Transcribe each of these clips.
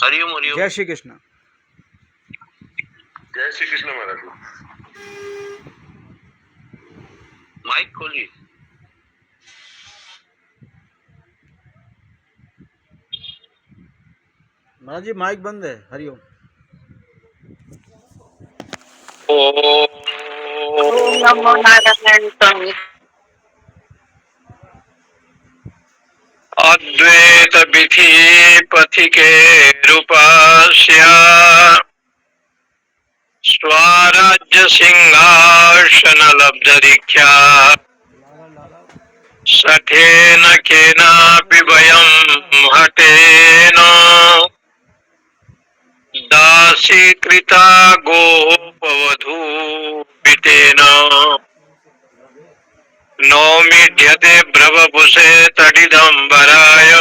हरिओम हरिओम। जय श्री कृष्ण। जय श्री कृष्ण महाराज। माइक खोलिए। महाराज जी माइक बंद है। हरिओम। ओम नमो नारायण स्वामी। अद्वैत विधि पथिके रूपस्य स्वराज्य सिंहासन लब्ध दीक्षा सखेन केनापि वयं हटेन दासीकृता गोपवधूपितेन नौमीढ्यते ब्रवपुषे तडिदम्बराय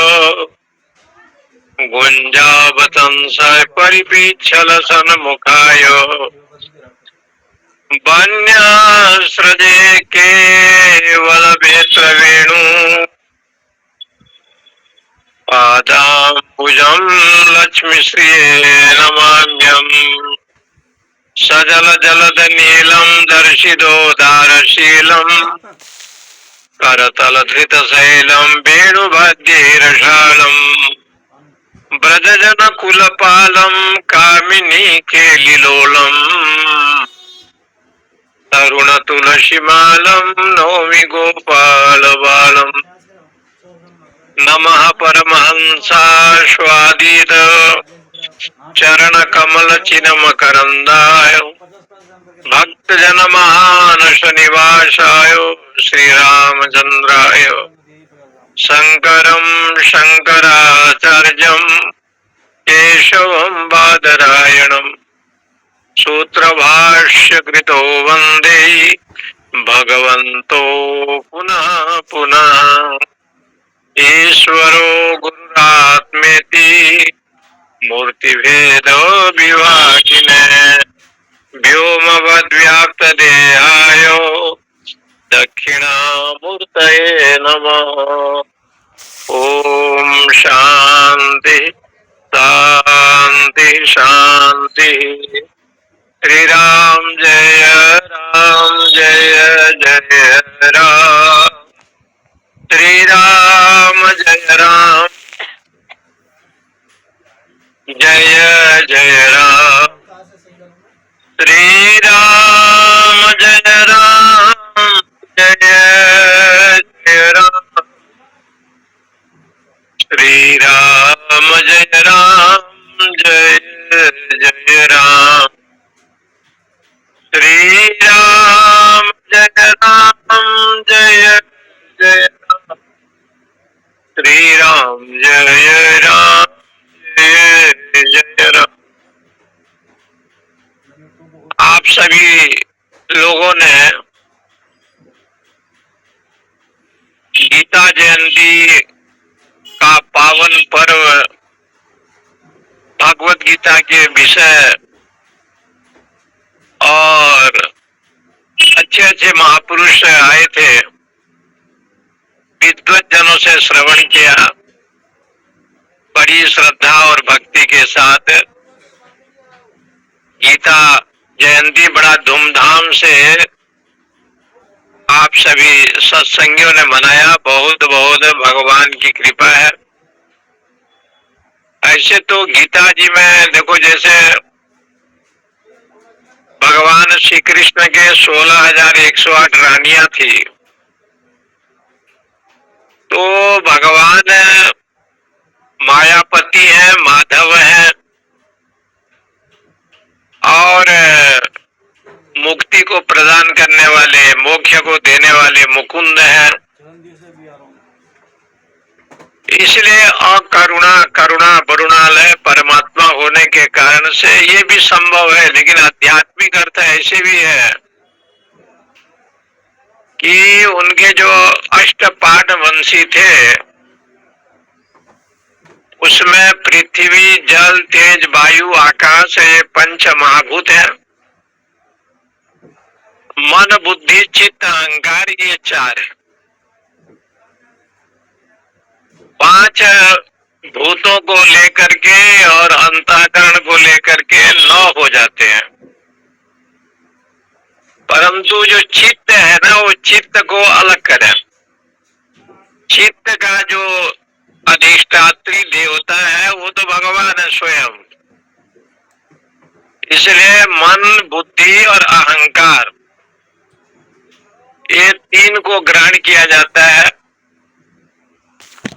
गुञ्जावतंसाय परिपीच्छल सन्मुखाय वन्यास्रजे केवलवेत्रवेणु पादाम्बुजं लक्ष्मीश्रिये नमाम्यहम् सजल जलद नीलम दर्शिदोदारशीलम करतल धृत शैलम वेणुभद्रीरसालम ब्रजजन कुलपालम कामिनी केलिलोलम तरुण तुलसीमालम नौमि गोपाल बालम नमः परमहंसास्वादित चरण कमल चिन्ह मकरंदाय भक्त जन महानस निवासाय श्री रामचंद्राय शंकरं शंकराचार्यं केशवं बादरायणं सूत्रभाष्य कृतो वंदे भगवन्तो पुनः पुनः ईश्वरो गुरुरात्मेति मूर्तिभेद विभागिने व्योमवद्व्याप्त देहाय दक्षिणामूर्तये नमः। ओम शांति शांति शांति। श्री राम जय जय राम। श्री राम जय राम जय जय राम। श्री राम जय राम जय जय राम। श्री राम जय राम जय जय राम। श्री राम जय राम जय जय राम। श्री राम जय राम जय जय राम। आप सभी लोगों ने गीता जयंती का पावन पर्व भगवत गीता के विषय और अच्छे अच्छे महापुरुष आए थे, विद्वत जनों से श्रवण किया। बड़ी श्रद्धा और भक्ति के साथ गीता जयंती बड़ा धूमधाम से आप सभी सत्संगियों ने मनाया। बहुत बहुत भगवान की कृपा है। ऐसे तो गीता जी में देखो, जैसे भगवान श्री कृष्ण के 16,108 रानियां थी, तो भगवान मायापति है, माधव है और मुक्ति को प्रदान करने वाले, मोक्ष को देने वाले मुकुंद है। इसलिए अकरुणा करुणा वरुणालय परमात्मा होने के कारण से ये भी संभव है। लेकिन आध्यात्मिक अर्थ ऐसे भी है कि उनके जो अष्टपाद वंशी थे, उसमें पृथ्वी, जल, तेज, वायु, आकाश, ये पंच महाभूत है। मन, बुद्धि, चित्त, अहंकार, ये चार है। 5 भूतों को लेकर के और को लेकर के 9 हो जाते हैं, परंतु जो चित्त है ना, वो चित्त को अलग करें। चित्त का जो अधिष्ठात्री देवता है वो तो भगवान है स्वयं। इसलिए मन, बुद्धि और अहंकार, ये 3 को ग्रहण किया जाता है।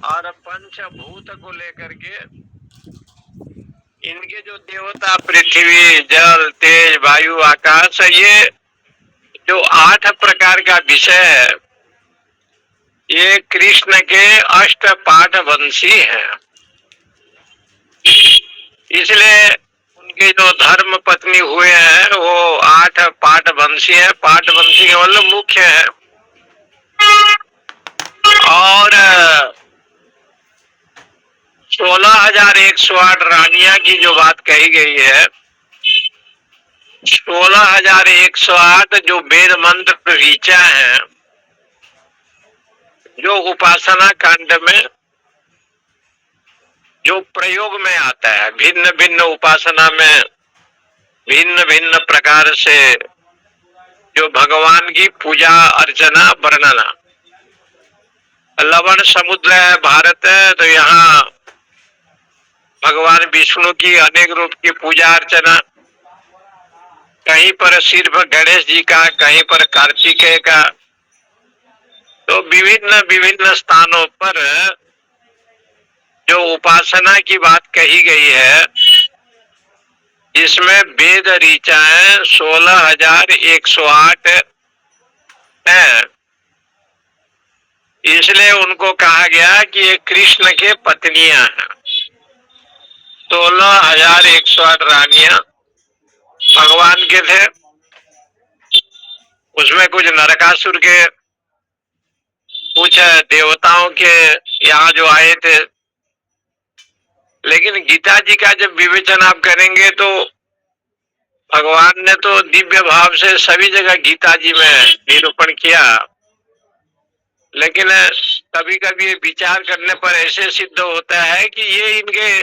और पंचभूत को लेकर के इनके जो देवता पृथ्वी, जल, तेज, वायु, आकाश, ये जो 8 प्रकार का विषय है, ये कृष्ण के अष्ट पाठवंशी हैं। इसलिए उनके जो धर्म पत्नी हुए हैं वो 8 पाठवंशी है। पाठवंशी के मतलब मुख्य है। और 16,108 रानियां की जो बात कही गई है, 16,108 जो वेद मंत्र ऋचा है, जो उपासना कांड में जो प्रयोग में आता है, भिन्न भिन्न उपासना में भिन्न भिन्न प्रकार से जो भगवान की पूजा अर्चना वर्णना। लवण समुद्र है, भारत है, तो यहाँ भगवान विष्णु की अनेक रूप की पूजा अर्चना, कहीं पर सिर्फ गणेश जी का, कहीं पर कार्तिकेय का। तो विभिन्न विभिन्न स्थानों पर जो उपासना की बात कही गई है, जिसमें वेद ऋचाएं 16,108 है, इसलिए उनको कहा गया कि ये कृष्ण के पत्नियां हैं। 16,108 रानियां भगवान के थे। उसमें कुछ नरकासुर के, कुछ देवताओं के यहाँ जो आए थे। लेकिन गीता जी का जब विवेचन आप करेंगे तो भगवान ने तो दिव्य भाव से सभी जगह गीता जी में निरूपण किया, लेकिन कभी कभी विचार करने पर ऐसे सिद्ध होता है कि ये इनके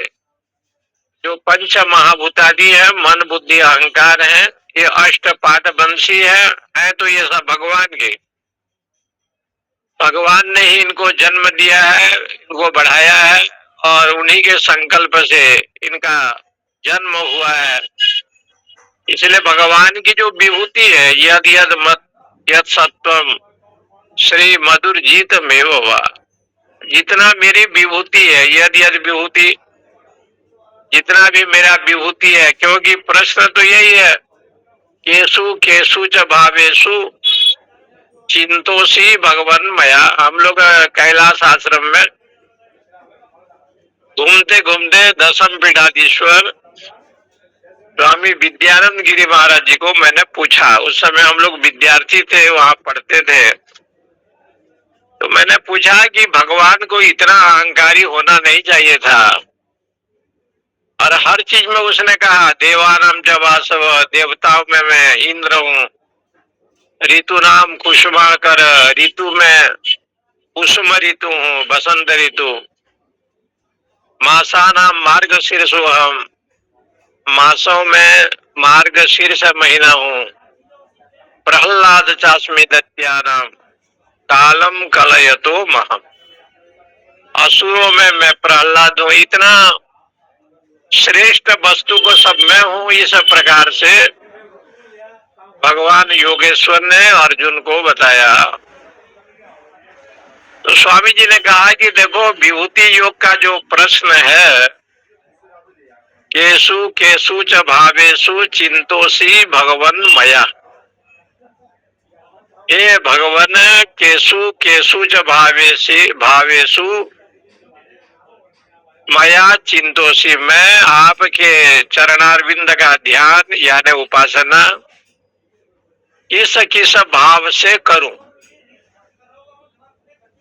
जो पंच महाभूतादि है, मन, बुद्धि, अहंकार है, ये अष्ट पाठवंशी है तो ये सब भगवान के, भगवान ने ही इनको जन्म दिया है, इनको बढ़ाया है, और उन्हीं के संकल्प से इनका जन्म हुआ है। इसलिए भगवान की जो विभूति है, यद यद मत यद सत्वम श्री मधुर जीत मेव वा, जितना मेरी विभूति है, यद यद विभूति, जितना भी मेरा विभूति है। क्योंकि प्रश्न तो यही है, केशु केशु च भावेशु चिंतोसी भगवन मया। हम लोग कैलाश आश्रम में घूमते घूमते दशम पीठाधीश्वर स्वामी विद्यानंद गिरी महाराज जी को मैंने पूछा, उस समय हम लोग विद्यार्थी थे, वहां पढ़ते थे, तो मैंने पूछा कि भगवान को इतना अहंकारी होना नहीं चाहिए था। और हर चीज में उसने कहा देवानाम च वासव, देवताओं में मैं इंद्र हूँ, ऋतु नाम कुसुमाकर, ऋतु में कुसुम ऋतु हूँ, बसंत ऋतु, मासानाम मार्गशीर्षोहम, मासों में मार्गशीर्ष महीना हूँ, प्रहलाद चास्मि दत्यानाम, कालम कलयतो महम, असुरों में मैं प्रहलाद हूँ, इतना श्रेष्ठ वस्तु को सब मैं हूँ। इस प्रकार से भगवान योगेश्वर ने अर्जुन को बताया। तो स्वामी जी ने कहा कि देखो, विभूति योग का जो प्रश्न है, केशु केशु च भावेशु चिंतोसी भगवन मया, ये भगवन केशु केशु च भावेशु मया चिंतोसी, मैं आपके चरणारविंद का ध्यान यानी उपासना किस भाव से करूं।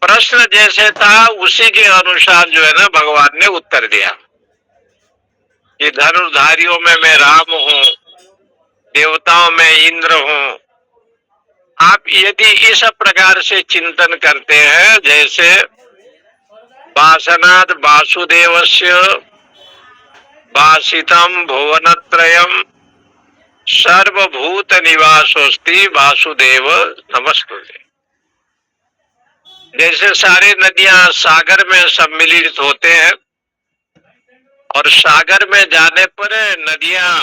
प्रश्न जैसे था उसी के अनुसार जो है ना भगवान ने उत्तर दिया कि धनुर्धारियों में मैं राम हूँ, देवताओं में इंद्र हूँ। आप यदि इस प्रकार से चिंतन करते हैं, जैसे वासनाद वासुदेवस्य वासितम भुवनत्रयम सर्वभूत निवासोस्ति वासुदेव नमस्कुते। जैसे सारी नदियां सागर में सम्मिलित होते हैं और सागर में जाने पर नदियां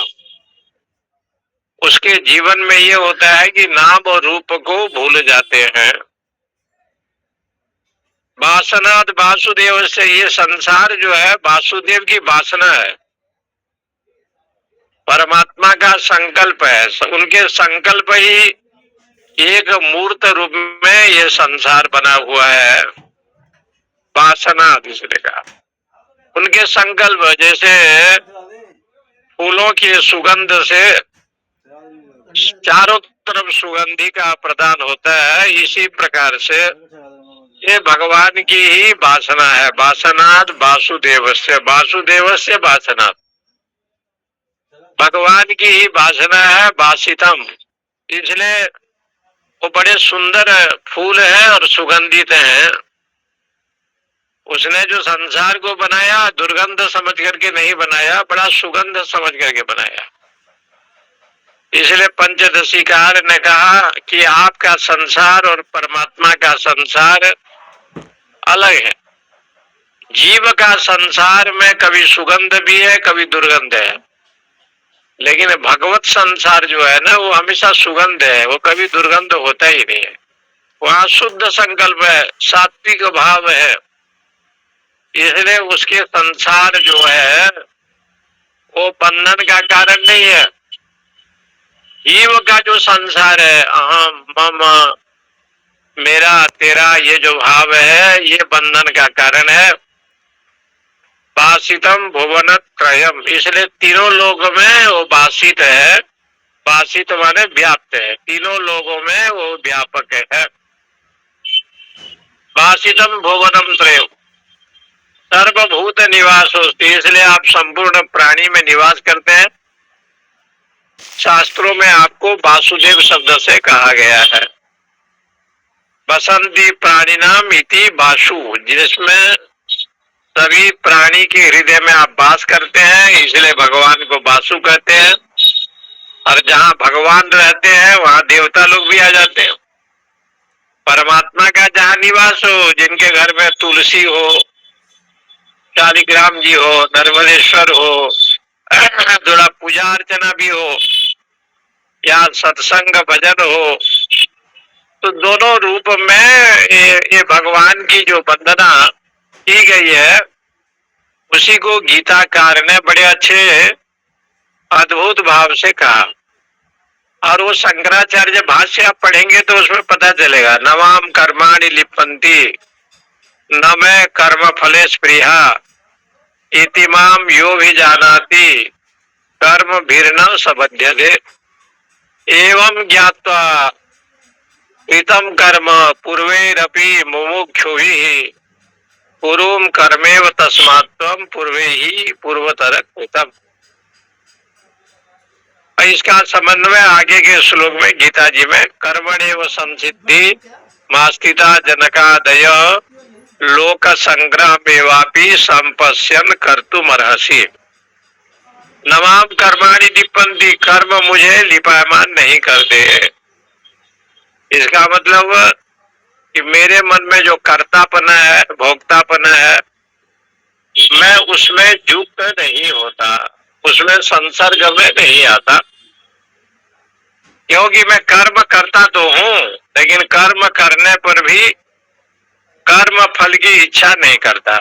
उसके जीवन में ये होता है कि नाम और रूप को भूल जाते हैं। वासनाद वासुदेव से, ये संसार जो है वासुदेव की वासना है, परमात्मा का संकल्प है। उनके संकल्प ही एक मूर्त रूप में ये संसार बना हुआ है। वासना दूसरे का, उनके संकल्प, जैसे फूलों की सुगंध से चारों तरफ सुगंधी का प्रदान होता है, इसी प्रकार से ये भगवान की ही वासना है। वासनाद वासुदेवस्य, वासुदेवस्य वासना, भगवान की ही वासना है। वासितम, इसलिए वो बड़े सुंदर फूल है और सुगंधित हैं। उसने जो संसार को बनाया दुर्गंध समझ करके नहीं बनाया, बड़ा सुगंध समझ करके बनाया। इसलिए पंचदशीकार ने कहा कि आपका संसार और परमात्मा का संसार अलग है। जीव का संसार में कभी सुगंध भी है, कभी दुर्गंध है, लेकिन भगवत संसार जो है ना, वो हमेशा सुगंध है, वो कभी दुर्गंध होता ही नहीं है। वहां शुद्ध संकल्प है, सात्विक भाव है, इसलिए उसके संसार जो है वो बंधन का कारण नहीं है। जीव का जो संसार है, अहम मम मेरा तेरा, ये जो भाव है, ये बंधन का कारण है। वासितम भुवन त्रयम, इसलिए तीनों लोगों में वो वासित है। वासित माने व्याप्त है, तीनों लोगों में वो व्यापक है। वासितम भुवनम त्रयम सर्वभूत निवास होती, इसलिए आप संपूर्ण प्राणी में निवास करते हैं। शास्त्रों में आपको वासुदेव शब्द से कहा गया है। बसंती प्राणिनाम इति वासु, जिसमें सभी प्राणी के हृदय में आप वास करते हैं, इसलिए भगवान को वासु कहते हैं। और जहाँ भगवान रहते हैं वहाँ देवता लोग भी आ जाते हैं। परमात्मा का जहाँ निवास हो, जिनके घर में तुलसी हो, शालिग्राम जी हो, नर्मदेश्वर हो, थोड़ा पूजा अर्चना भी हो, या सत्संग भजन हो, तो दोनों रूप में ये भगवान की जो वंदना की गई है, उसी को गीताकार ने बड़े अच्छे अद्भुत भाव से कहा। और वो शंकराचार्य भाष्य आप पढ़ेंगे तो उसमें पता चलेगा। नवाम कर्माणि लिप्पन्ति न मैं कर्म फले स्पृहा इति माम यो भी जानाति कर्म भीर्न सबध्यते एवं ज्ञात्वा कृतं कर्म पूर्वैरपि मुमुक्षुभिः पूर्वं कर्मेव तस्मात् त्वं पूर्वे ही पूर्वतर कृतम्। इसका समन्वय आगे के श्लोक में गीता जी में कर्मणेव संसिद्धि मास्तिता जनकादय लोक संग्रह मेवापि संपश्यन कर्तुम अर्हसि। नवाम कर्माणि लिप्पन्ति, कर्म मुझे लिपायमान नहीं करते। इसका मतलब कि मेरे मन में जो कर्तापना है, भोक्तापना है, मैं उसमें युक्त नहीं होता, उसमें संसर्ग में नहीं आता। क्योंकि मैं कर्म करता तो हूं, लेकिन कर्म करने पर भी कर्म फल की इच्छा नहीं करता।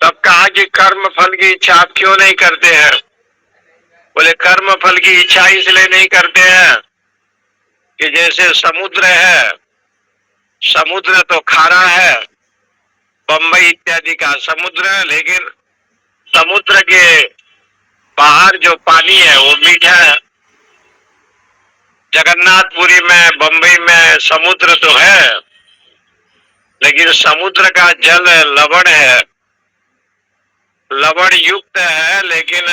तब कहा कि कर्म फल की इच्छा आप क्यों नहीं करते हैं? बोले कर्म फल की इच्छा इसलिए नहीं करते हैं कि जैसे समुद्र है, समुद्र तो खारा है, बंबई इत्यादि का समुद्र है, लेकिन समुद्र के बाहर जो पानी है वो मीठा है। जगन्नाथपुरी में, बंबई में समुद्र तो है, लेकिन समुद्र का जल लवण है, लवण युक्त है, लेकिन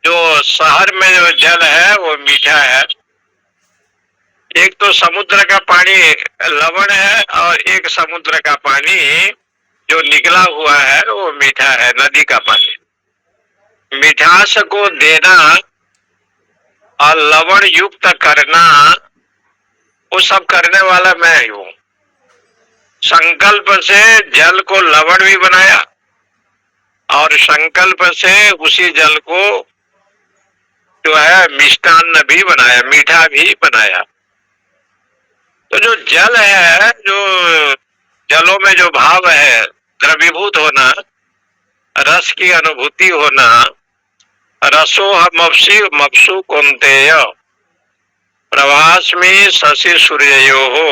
जो शहर में जो जल है वो मीठा है। एक तो समुद्र का पानी लवण है और एक समुद्र का पानी जो निकला हुआ है वो मीठा है, नदी का पानी। मिठास को देना और लवण युक्त करना, वो सब करने वाला मैं ही हूं। संकल्प से जल को लवण भी बनाया और संकल्प से उसी जल को जो है मिष्टान्न भी बनाया, मीठा भी बनाया। तो जो जल है, जो जलों में जो भाव है, द्रवीभूत होना, रस की अनुभूति होना, रसो मप्सी मप्सु कुंतेय प्रभास्मि शशि सूर्यो हो।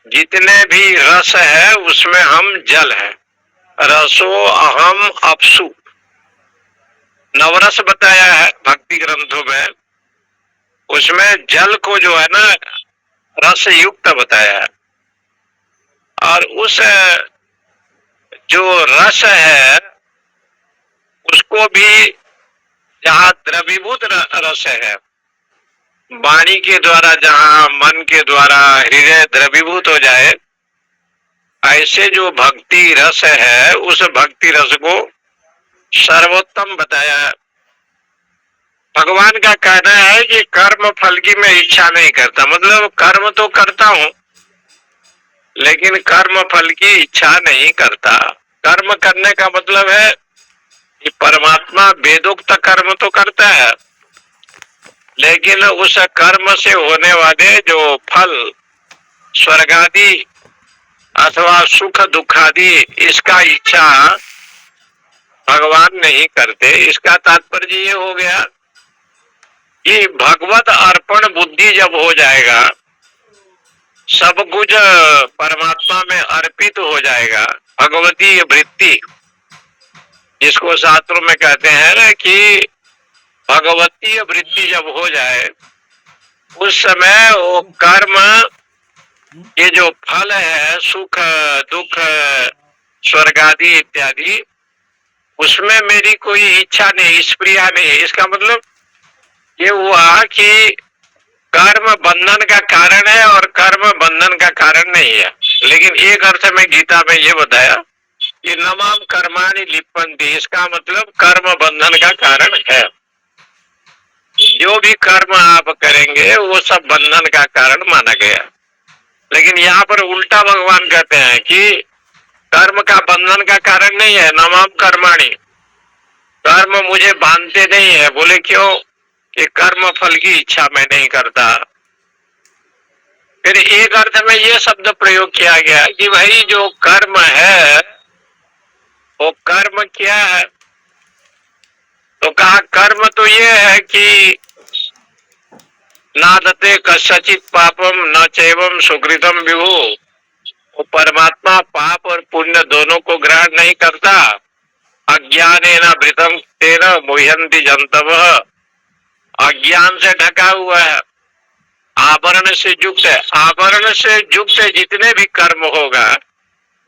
जितने भी रस है उसमें हम जल है। रसो अहम अपसु, नवरस बताया है भक्ति ग्रंथों में, उसमें जल को जो है ना रस युक्त बताया है। और उस जो रस है उसको भी, जहाँ द्रवीभूत रस है, वाणी के द्वारा, जहाँ मन के द्वारा हृदय द्रवीभूत हो जाए, ऐसे जो भक्ति रस है उस भक्ति रस को सर्वोत्तम बताया है। भगवान का कहना है कि कर्म फल की मैं इच्छा नहीं करता, मतलब कर्म तो करता हूं लेकिन कर्म फल की इच्छा नहीं करता। कर्म करने का मतलब है कि परमात्मा वेदोक्त कर्म तो करता है, लेकिन उस कर्म से होने वाले जो फल, स्वर्ग आदि अथवा सुख दुख आदि, इसका इच्छा भगवान नहीं करते। इसका तात्पर्य ये हो गया कि भगवत अर्पण बुद्धि जब हो जाएगा, सब कुछ परमात्मा में अर्पित हो जाएगा, भगवती वृत्ति जिसको शास्त्रों में कहते हैं ना कि भगवतीय वृत्ति जब हो जाए, उस समय वो कर्म, ये जो फल है, सुख दुख स्वर्ग आदि इत्यादि, उसमें मेरी कोई इच्छा नहीं, स्प्रिया नहीं है। इसका मतलब ये हुआ कि कर्म बंधन का कारण है और कर्म बंधन का कारण नहीं है। लेकिन एक अर्थ में गीता में ये बताया कि नमाम कर्माणि लिप्पन्ति, इसका मतलब कर्म बंधन का कारण है। जो भी कर्म आप करेंगे वो सब बंधन का कारण माना गया। लेकिन यहाँ पर उल्टा भगवान कहते हैं कि कर्म का बंधन का कारण नहीं है, नमाम कर्माणि, कर्म मुझे बांधते नहीं है। बोले क्यों? कि कर्म फल की इच्छा मैं नहीं करता। फिर एक अर्थ में ये शब्द प्रयोग किया गया कि भाई जो कर्म है वो कर्म क्या है? तो कहा कर्म तो ये है कि नादते कस्यचित पापम न चैवम सुकृतम विभु, वो परमात्मा पाप और पुण्य दोनों को ग्रहण नहीं करता। अज्ञानेन वृतम तेन मुह्यन्ति जन्तवः, अज्ञान से ढका हुआ है, आवरण से युक्त है। आवरण से युक्त जितने भी कर्म होगा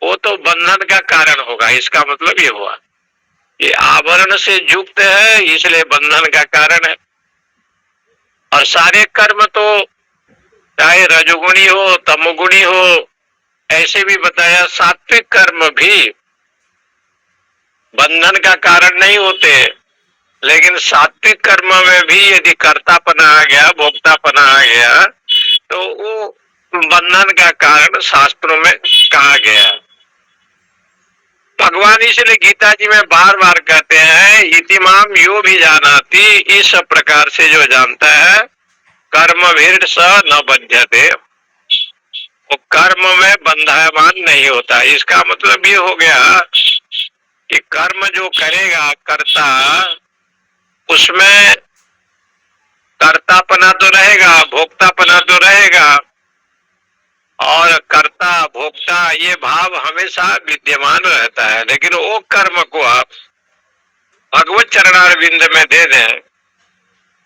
वो तो बंधन का कारण होगा। इसका मतलब ये हुआ कि आवरण से युक्त है इसलिए बंधन का कारण है। और सारे कर्म तो चाहे रजोगुणी हो तमोगुणी हो, ऐसे भी बताया सात्विक कर्म भी बंधन का कारण नहीं होते। लेकिन सात्विक कर्म में भी यदि कर्तापना आ गया, भोक्तापना आ गया, तो वो बंधन का कारण शास्त्रों में कहा गया। भगवान इसलिए गीता जी में बार बार कहते हैं इतिमाम यो भी जानाति, इस प्रकार से जो जानता है कर्म भीड़ स न बध्यते, वो कर्म में बंधायमान नहीं होता। इसका मतलब ये हो गया कि कर्म जो करेगा कर्ता, उसमें कर्तापना तो रहेगा, भोक्तापना तो रहेगा, और कर्ता भोक्ता ये भाव हमेशा विद्यमान रहता है। लेकिन वो कर्म को आप भगवत चरणारविंद में दे दें,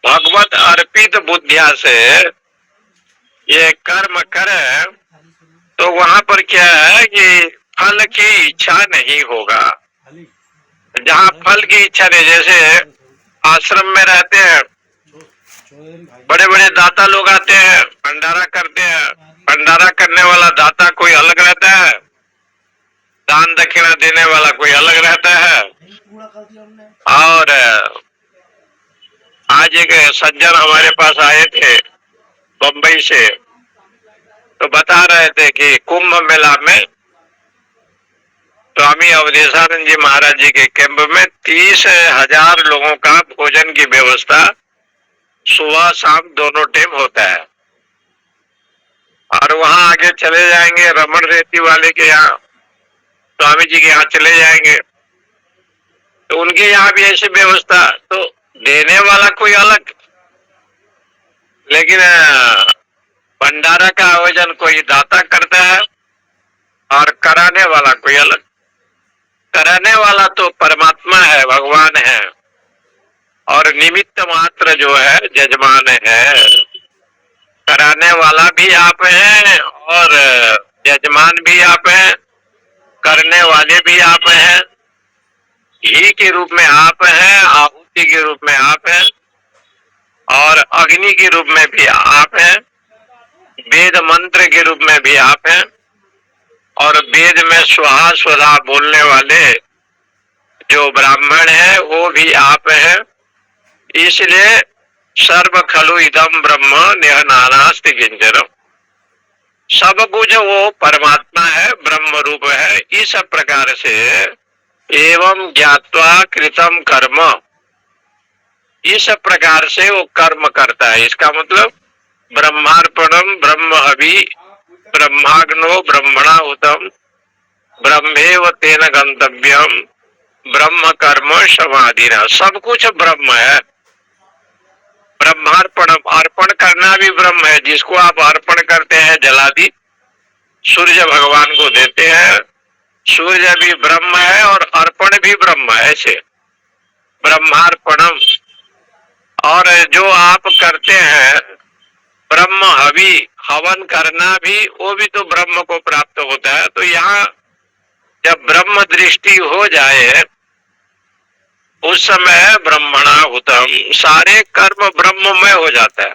भगवत अर्पित बुद्धिया से ये कर्म करे, तो वहां पर क्या है कि फल की इच्छा नहीं होगा। जहाँ फल की इच्छा नहीं, जैसे आश्रम में रहते हैं, बड़े बड़े दाता लोग आते हैं, भंडारा करते हैं, भंडारा करने वाला दाता कोई अलग रहता है, दान दक्षिणा देने वाला कोई अलग रहता है। और आज एक सज्जन हमारे पास आए थे बंबई से, तो बता रहे थे कि कुंभ मेला में स्वामी अवधेशानंद जी महाराज जी के कैंप में 30,000 लोगों का भोजन की व्यवस्था सुबह शाम दोनों टाइम होता है। और वहां आगे चले जाएंगे रमन रेती वाले के यहाँ, स्वामी जी के यहाँ चले जाएंगे तो उनके यहाँ भी ऐसी व्यवस्था। तो देने वाला कोई अलग, लेकिन भंडारा का आयोजन कोई दाता करता है और कराने वाला कोई अलग। कराने वाला तो परमात्मा है, भगवान है, और निमित्त मात्र जो है जजमान है। कराने वाला भी आप हैं और जजमान भी आप हैं, करने वाले भी आप हैं, घी के रूप में आप हैं, आहुति के रूप में आप हैं, और अग्नि के रूप में भी आप हैं, वेद मंत्र के रूप में भी आप हैं, और वेद में स्वाहा स्वधा बोलने वाले जो ब्राह्मण हैं वो भी आप हैं। इसलिए सर्व खलु इदम ब्रह्म नेह नानास्ति किंचन, सब कुछ वो परमात्मा है, ब्रह्म रूप है। इस प्रकार से एवं ज्ञात्वा कृतम कर्म, इस प्रकार से वो कर्म करता है। इसका मतलब ब्रह्मार्पणम ब्रह्म हवि ब्रह्माग्नो ब्रह्मणा हुतम ब्रह्मेव तेन गंतव्यम ब्रह्म कर्म समाधिना, सब कुछ ब्रह्म है। ब्रह्मार्पण, अर्पण करना भी ब्रह्म है। जिसको आप अर्पण करते हैं जलादि, सूर्य भगवान को देते हैं, सूर्य भी ब्रह्म है और अर्पण भी ब्रह्म है। ऐसे ब्रह्मार्पणम, और जो आप करते हैं ब्रह्म हवि, हवन करना भी, वो भी तो ब्रह्म को प्राप्त होता है। तो यहाँ जब ब्रह्म दृष्टि हो जाए उस समय ब्रह्मणा हुतम, सारे कर्म ब्रह्ममय हो जाता है।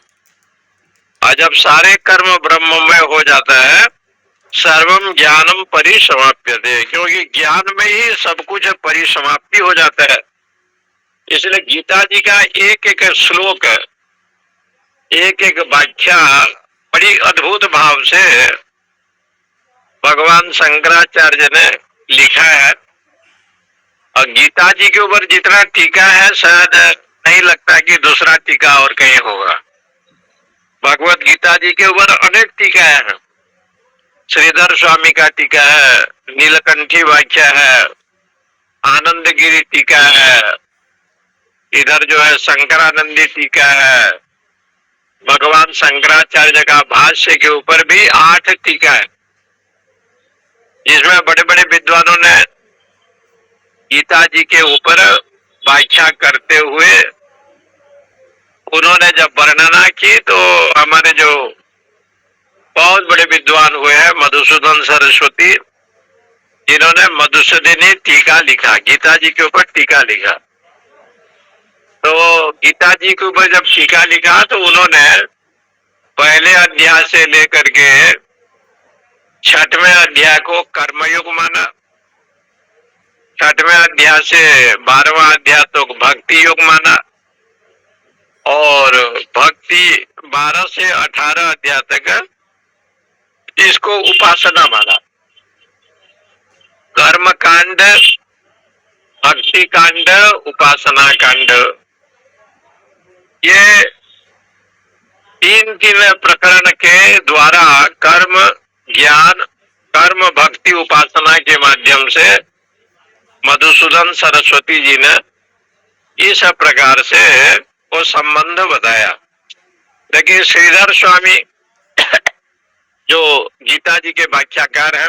और जब सारे कर्म ब्रह्ममय हो जाता है, सर्वम ज्ञानम परिसमाप्यते, क्योंकि ज्ञान में ही सब कुछ परिसमाप्ति हो जाता है। इसलिए गीता जी का एक एक श्लोक, एक एक व्याख्या बड़ी अद्भुत भाव से भगवान शंकराचार्य ने लिखा है। और गीता जी के ऊपर जितना टीका है शायद नहीं लगता कि दूसरा टीका और कहीं होगा। भगवत गीता जी के ऊपर अनेक टीका है। श्रीधर स्वामी का टीका है, नीलकंठी व्याख्या है, आनंद गिरी टीका है, इधर जो है शंकरानंदी टीका है, भगवान शंकराचार्य का भाष्य के ऊपर भी 8 टीका है, जिसमें बड़े बड़े विद्वानों ने गीता जी के ऊपर व्याख्या करते हुए उन्होंने जब वर्णना की, तो हमारे जो बहुत बड़े विद्वान हुए हैं मधुसूदन सरस्वती, जिन्होंने मधुसूदनी टीका लिखा, गीता जी के ऊपर टीका लिखा। तो गीता जी के ऊपर जब टीका लिखा तो उन्होंने पहले अध्याय से लेकर के 6वें अध्याय को कर्मयोग माना, 6वें अध्याय से 12वां अध्याय तक भक्ति योग माना, और भक्ति 12 से 18 अध्याय तक इसको उपासना माना। कर्म कांड, भक्ति कांड, उपासना कांड, ये तीन प्रकरण के द्वारा कर्म ज्ञान, कर्म भक्ति उपासना के माध्यम से मधुसूदन सरस्वती जी ने इस प्रकार से वो संबंध बताया। देखिए श्रीधर स्वामी जो गीता जी के व्याख्याकार है,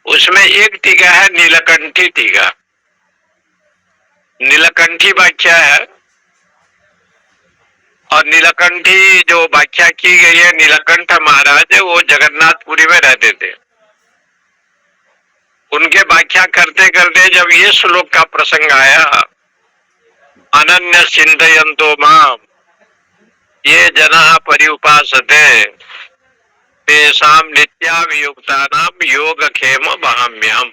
उसमें एक टीका है नीलकंठी टीका, नीलकंठी व्याख्या है। और नीलकंठी जो व्याख्या की गई है, नीलकंठ महाराज वो जगन्नाथपुरी में रहते थे। उनके व्याख्या करते करते जब ये श्लोक का प्रसंग आया, अनन्य चिंतयन्तो माम ये जना परिउपासते, तेषाम नित्याभियुक्तानाम योगक्षेम वहाम्यहम्।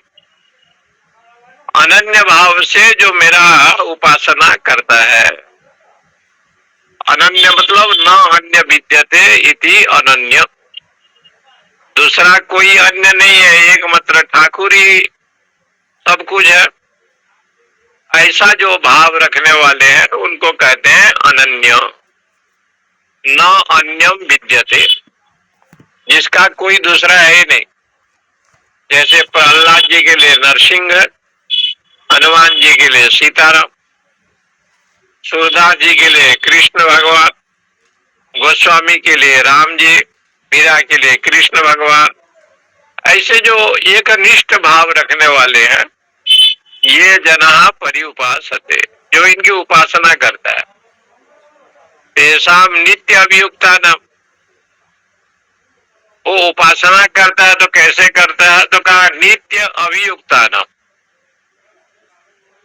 अनन्य भाव से जो मेरा उपासना करता है, अनन्य मतलब न अन्य विद्यते इति अनन्य, दूसरा कोई अन्य नहीं है, एक मात्र ठाकुर ही सब कुछ है, ऐसा जो भाव रखने वाले हैं उनको कहते हैं अनन्य। न अन्यम विद्यते, जिसका कोई दूसरा है ही नहीं। जैसे प्रहलाद जी के लिए नरसिंह है, हनुमान जी के लिए सीताराम, सूरदास जी के लिए कृष्ण भगवान, गोस्वामी के लिए राम जी, मीरा के लिए कृष्ण भगवान, ऐसे जो एकनिष्ठ भाव रखने वाले हैं, ये जना परिउपासते, जो इनकी उपासना करता है। तेषाम नित्य अभियुक्ता नाम, वो उपासना करता है तो कैसे करता है, तो कहा नित्य अभियुक्ता नाम,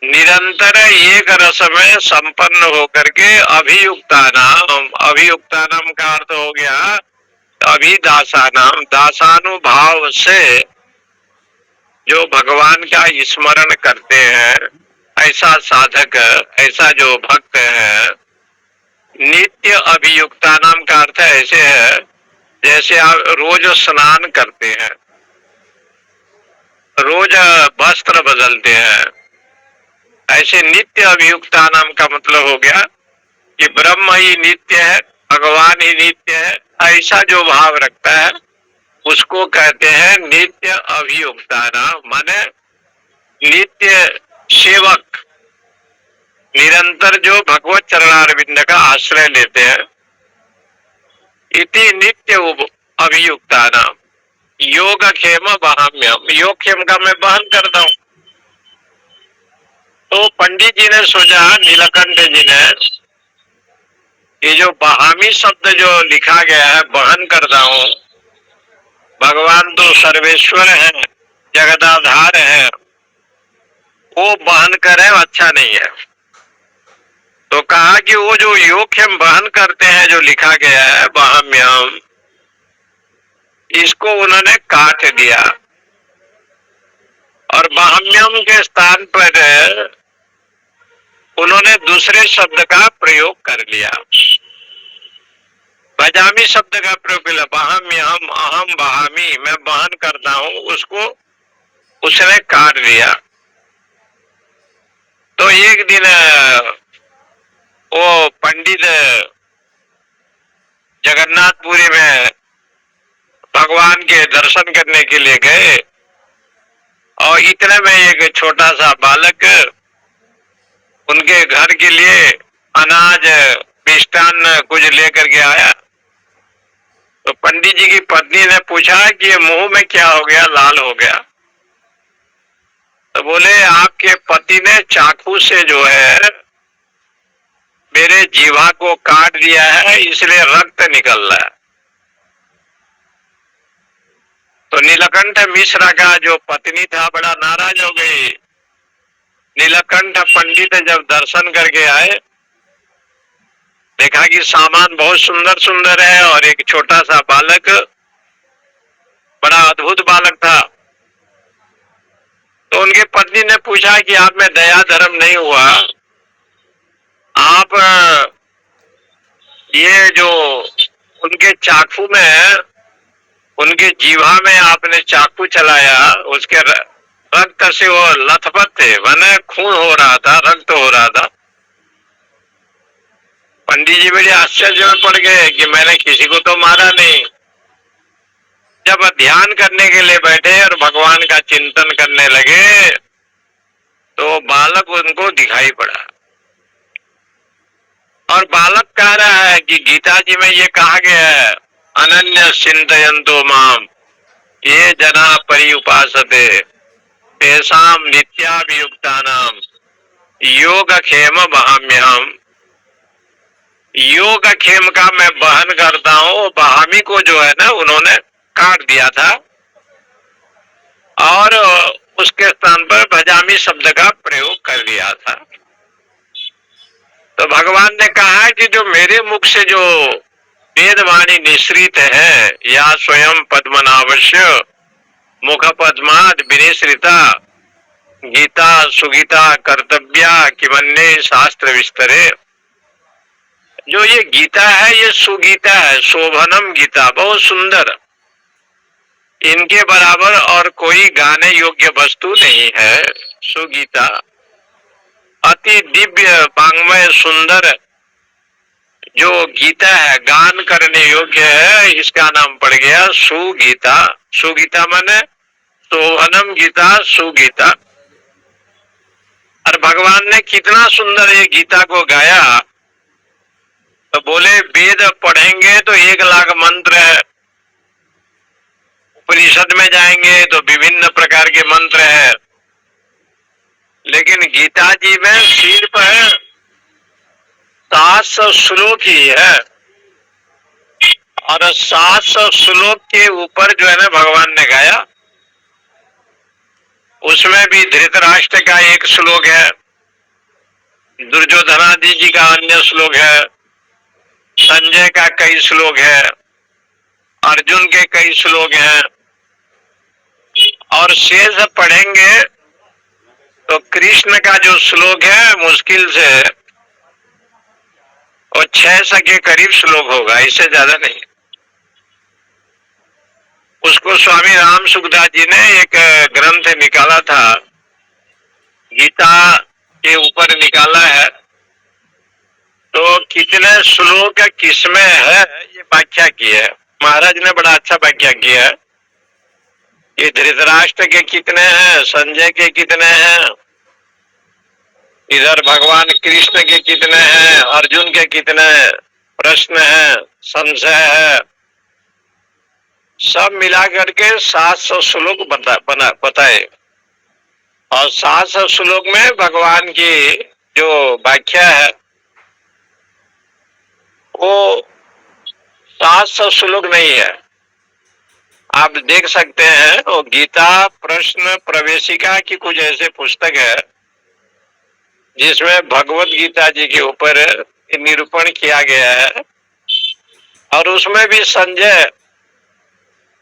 निरंतर एक रस में संपन्न होकर के अभियुक्ता नाम। अभियुक्ता नाम का अर्थ हो गया अभिदासानाम, दासानुभाव से जो भगवान का स्मरण करते हैं, ऐसा साधक, ऐसा जो भक्त है। नित्य अभियुक्ता नाम का अर्थ ऐसे है जैसे आप रोज स्नान करते हैं, रोज वस्त्र बदलते हैं, ऐसे नित्य अभियुक्ता नाम का मतलब हो गया कि ब्रह्म ही नित्य है, भगवान ही नित्य है, ऐसा जो भाव रखता है उसको कहते हैं नित्य अभियुक्ता नाम। माने नित्य सेवक, निरंतर जो भगवत चरणारविंद का आश्रय लेते हैं। इति नित्य अभियुक्ता नाम योगक्षेम वहाम्यहम्, योगक्षेम का मैं वहन करता हूं। तो पंडित जी ने सोचा, नीलकंठ जी ने, ये जो वहामी शब्द जो लिखा गया है, वहन करता हूं, भगवान तो सर्वेश्वर है, जगदाधार है, वो वहन करे अच्छा नहीं है। तो कहा कि वो जो योगक्षेम वहन करते हैं, जो लिखा गया है वहाम्यहम्, इसको उन्होंने काट दिया और वहाम्यहम् के स्थान पर उन्होंने दूसरे शब्द का प्रयोग कर लिया, भजामी शब्द का प्रयोग किया। वहाम्यहम्, अहम वहामी, मैं वहन करता हूं, उसको उसने काट दिया। तो एक दिन वो पंडित जगन्नाथपुरी में भगवान के दर्शन करने के लिए गए और इतने में एक छोटा सा बालक उनके घर के लिए अनाज मिष्टान्न कुछ लेकर के आया। तो पंडित जी की पत्नी ने पूछा कि ये मुंह में क्या हो गया, लाल हो गया। तो बोले आपके पति ने चाकू से जो है मेरे जीवा को काट दिया है, इसलिए रक्त निकल रहा है। तो नीलकंठ मिश्रा का जो पत्नी था बड़ा नाराज हो गई। नीलकंठ पंडित जब दर्शन करके आए, देखा कि सामान बहुत सुंदर सुंदर है और एक छोटा सा बालक, बड़ा अद्भुत बालक था। तो उनकी पत्नी ने पूछा कि आप में दया धर्म नहीं हुआ, आप ये जो उनके चाकू में, उनके जीवा में आपने चाकू चलाया, उसके रक्त से वो लथपथ थे, माने खून हो रहा था, रक्त हो रहा था। पंडित जी बड़े आश्चर्य में पड़ गए कि मैंने किसी को तो मारा नहीं। जब ध्यान करने के लिए बैठे और भगवान का चिंतन करने लगे तो बालक उनको दिखाई पड़ा और बालक कह रहा है कि गीता जी में ये कहा गया है, अनन्य चिंतयन्तो माम ये जना परिउपासते तेषाम नित्याभियुक्तानाम योगक्षेम वहाम्यहम्। योगक्षेम का मैं वहन करता हूँ। वहामी को जो है ना, उन्होंने काट दिया था और उसके स्थान पर भजामी शब्द का प्रयोग कर दिया था। तो भगवान ने कहा कि जो मेरे मुख से जो वेदवाणी निश्रित है, या स्वयं पद्मनाभस्य मुख पद्माद विनिश्रिता गीता सुगीता कर्तव्या किमन्ये शास्त्र विस्तरे। जो ये गीता है ये सुगीता है, शोभनम गीता, बहुत सुंदर, इनके बराबर और कोई गाने योग्य वस्तु नहीं है। सुगीता अति दिव्य वांग्मय सुंदर जो गीता है, गान करने योग्य है, इसका नाम पड़ गया सुगीता। सुगीता माने शोभनम गीता, सुगीता। और भगवान ने कितना सुंदर ये गीता को गाया। तो बोले वेद पढ़ेंगे तो 1,00,000 मंत्र है, उपनिषद में जाएंगे तो विभिन्न प्रकार के मंत्र है, लेकिन गीता जी में सिर्फ 700 श्लोक ही है। और 700 श्लोक के ऊपर जो है ना भगवान ने गाया, उसमें भी धृतराष्ट्र का एक श्लोक है, दुर्योधनादि जी का अन्य श्लोक है, संजय का कई श्लोक है, अर्जुन के कई श्लोक हैं, और शेष पढ़ेंगे तो कृष्ण का जो श्लोक है मुश्किल से और 600 के करीब श्लोक होगा, इससे ज्यादा नहीं। उसको स्वामी राम सुखदास जी ने एक ग्रंथ निकाला था, गीता के ऊपर निकाला है, तो कितने श्लोक किसमें है ये व्याख्या की है। महाराज ने बड़ा अच्छा व्याख्या किया है। ये धृतराष्ट्र के कितने हैं, संजय के कितने हैं, इधर भगवान कृष्ण के कितने हैं, अर्जुन के कितने प्रश्न हैं, संशय है, सब मिला करके 700 श्लोक बताए। और 700 श्लोक में भगवान की जो व्याख्या है वो 700 श्लोक नहीं है। आप देख सकते हैं वो गीता प्रश्न प्रवेशिका की कुछ ऐसे पुस्तक है जिसमें भगवत गीता जी के ऊपर निरूपण किया गया है। और उसमें भी संजय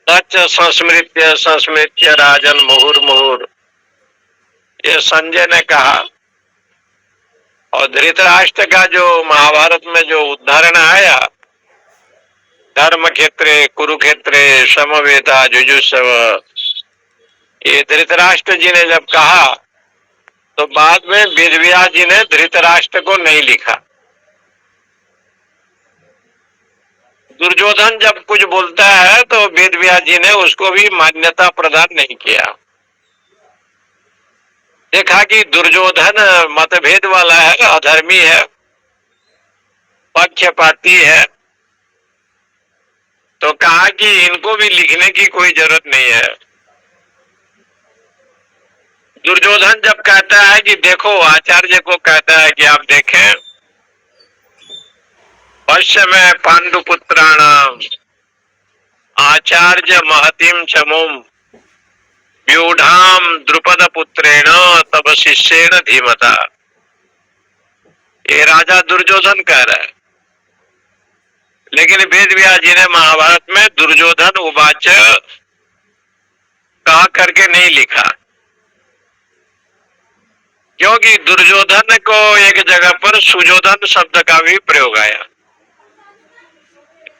सच संस्मृत्य संस्मृत्य राजन मुहुर मुहुर, ये संजय ने कहा। और धृतराष्ट्र का जो महाभारत में जो उदाहरण आया, धर्म क्षेत्रे कुरुक्षेत्रे समवेता जुजुत्सव, ये धृतराष्ट्र जी ने जब कहा तो बाद में वेदव्यास जी ने धृतराष्ट्र को नहीं लिखा। दुर्योधन जब कुछ बोलता है तो वेदव्यास जी ने उसको भी मान्यता प्रदान नहीं किया। देखा कि दुर्योधन मतभेद वाला है, अधर्मी है, पक्षपाती है, तो कहा कि इनको भी लिखने की कोई जरूरत नहीं है। दुर्योधन जब कहता है कि देखो, आचार्य को कहता है कि आप देखें, पश्य में पांडुपुत्राणाम आचार्य महतिम चमुम व्यूढ़ाम द्रुपद पुत्रेण तब शिष्येण धीमता। ये राजा दुर्योधन कह रहा है, लेकिन वेदव्यास जी ने महाभारत में दुर्योधन उवाच कहा करके नहीं लिखा, क्योंकि दुर्योधन को एक जगह पर सुयोधन शब्द का भी प्रयोग आया।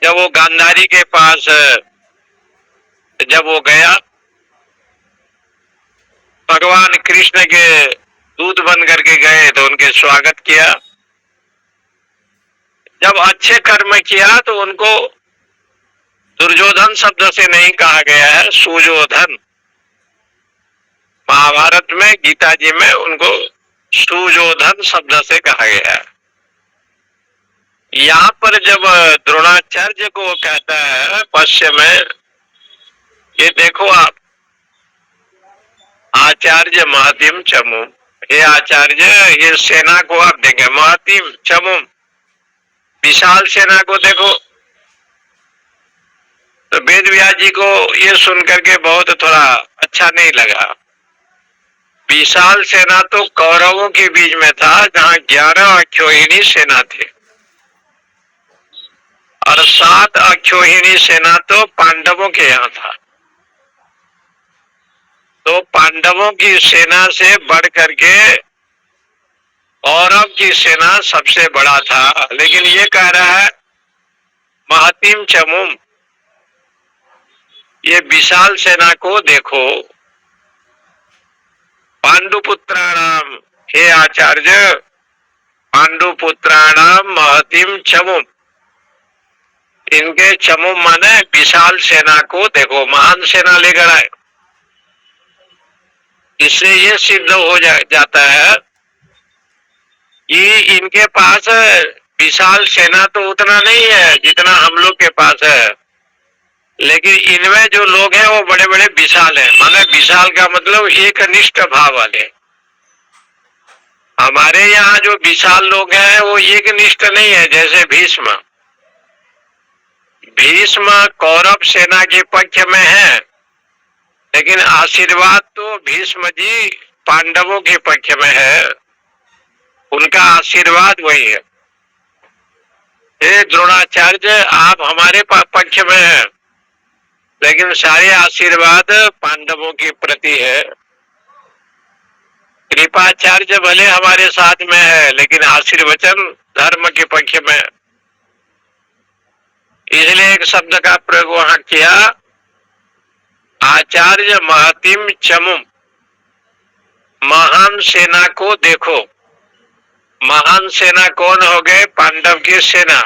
जब वो गांधारी के पास जब वो गया, भगवान कृष्ण के दूत बन करके गए तो उनके स्वागत किया। जब अच्छे कर्म किया तो उनको दुर्योधन शब्द से नहीं कहा गया है, सुयोधन। महाभारत में गीता जी में उनको सुयोधन शब्द से कहा गया है। यहाँ पर जब द्रोणाचार्य को कहता है पश्य में, ये देखो आप, आचार्य महतिम चमु, ये आचार्य, ये सेना को आप देखें, महतिम चमु, विशाल सेना को देखो। तो वेदव्यास जी को ये सुनकर के बहुत थोड़ा अच्छा नहीं लगा। विशाल सेना तो कौरवों के बीच में था, जहां 11 अक्षौहिणी सेना थे, और 7 अक्षौहिणी सेना तो पांडवों के यहाँ था। तो पांडवों की सेना से बढ़ करके कौरव की सेना सबसे बड़ा था। लेकिन ये कह रहा है महतीम चमुम, ये विशाल सेना को देखो। पांडुपुत्राणाम, हे आचार्य, पांडुपुत्राणाम महतीम चमुम, इनके चमुम माने विशाल सेना को देखो, महान सेना लेकर आए। इससे ये सिद्ध हो जाता है कि इनके पास विशाल सेना तो उतना नहीं है जितना हम लोग के पास है, लेकिन इनमें जो लोग हैं वो बड़े बड़े विशाल हैं। माने विशाल का मतलब एक निष्ठ भाव वाले। हमारे यहाँ जो विशाल लोग हैं वो एक निष्ठ नहीं है। जैसे भीष्म, भीष्म कौरव सेना के पक्ष में है, लेकिन आशीर्वाद तो भीष्म जी पांडवों के पक्ष में है, उनका आशीर्वाद वही है। हे द्रोणाचार्य, आप हमारे पक्ष में हैं, लेकिन सारे आशीर्वाद पांडवों के प्रति है। कृपाचार्य भले हमारे साथ में है, लेकिन आशीर्वचन धर्म के पक्ष में है। इसलिए एक शब्द का प्रयोग वहां किया, आचार्य महतीम चमुम, महान सेना को देखो। महान सेना कौन हो गए? पांडव की सेना।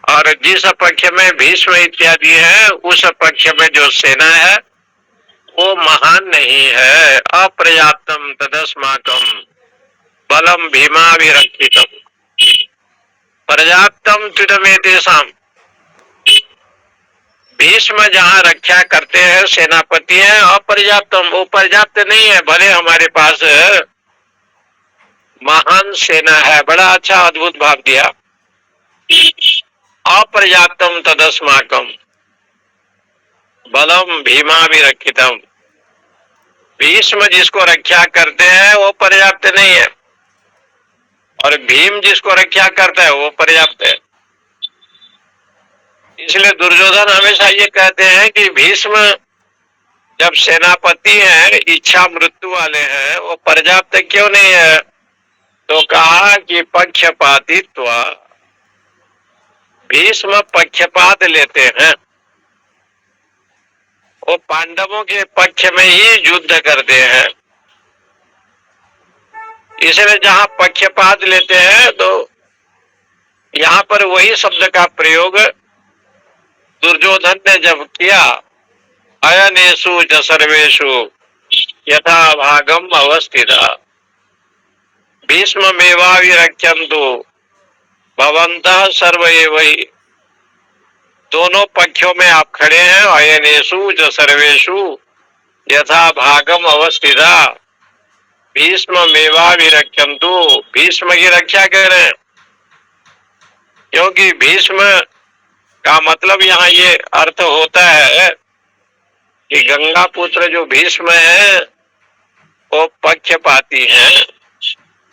और जिस पक्ष में भीष्म इत्यादि है, उस पक्ष में जो सेना है वो महान नहीं है। अपर्याप्तम तदस्माकम बलम भीमाभिरक्षितम पर्याप्तम त्रिदमेतेषाम। भीष्म जहाँ रक्षा करते हैं, सेनापति हैं, अपर्याप्तम, वो पर्याप्त नहीं है। भले हमारे पास महान सेना है। बड़ा अच्छा अद्भुत भाव दिया, अपर्याप्तम तदस्माकम बलम भीमाभिरक्षितम। भीष्म जिसको रक्षा करते हैं वो पर्याप्त नहीं है, और भीम जिसको रक्षा करता है वो पर्याप्त है। इसलिए दुर्योधन हमेशा ये कहते हैं कि भीष्म जब सेनापति हैं, इच्छा मृत्यु वाले हैं, वो पर्याप्त क्यों नहीं है? तो कहा कि पक्षपातित्व, भीष्म पक्षपात लेते हैं। वो पांडवों के पक्ष में ही युद्ध करते हैं। इसलिए जहां पक्षपात लेते हैं, तो यहाँ पर वही शब्द का प्रयोग दुर्योधन ने जब किया, अयनेषु च सर्वेषु यथा भागम अवस्थिता भीष्ममेवाभिरक्षन्तु भवन्तः सर्व एव हि। दोनों पक्षों में आप खड़े हैं। अयनेषु च सर्वेषु यथा भागम अवस्थिता भीष्ममेवाभिरक्षन्तु, भीष्म की रक्षा करें। क्योंकि भीष्म का मतलब यहाँ ये अर्थ होता है कि गंगा पुत्र जो भीष्म है वो पक्षपाती हैं।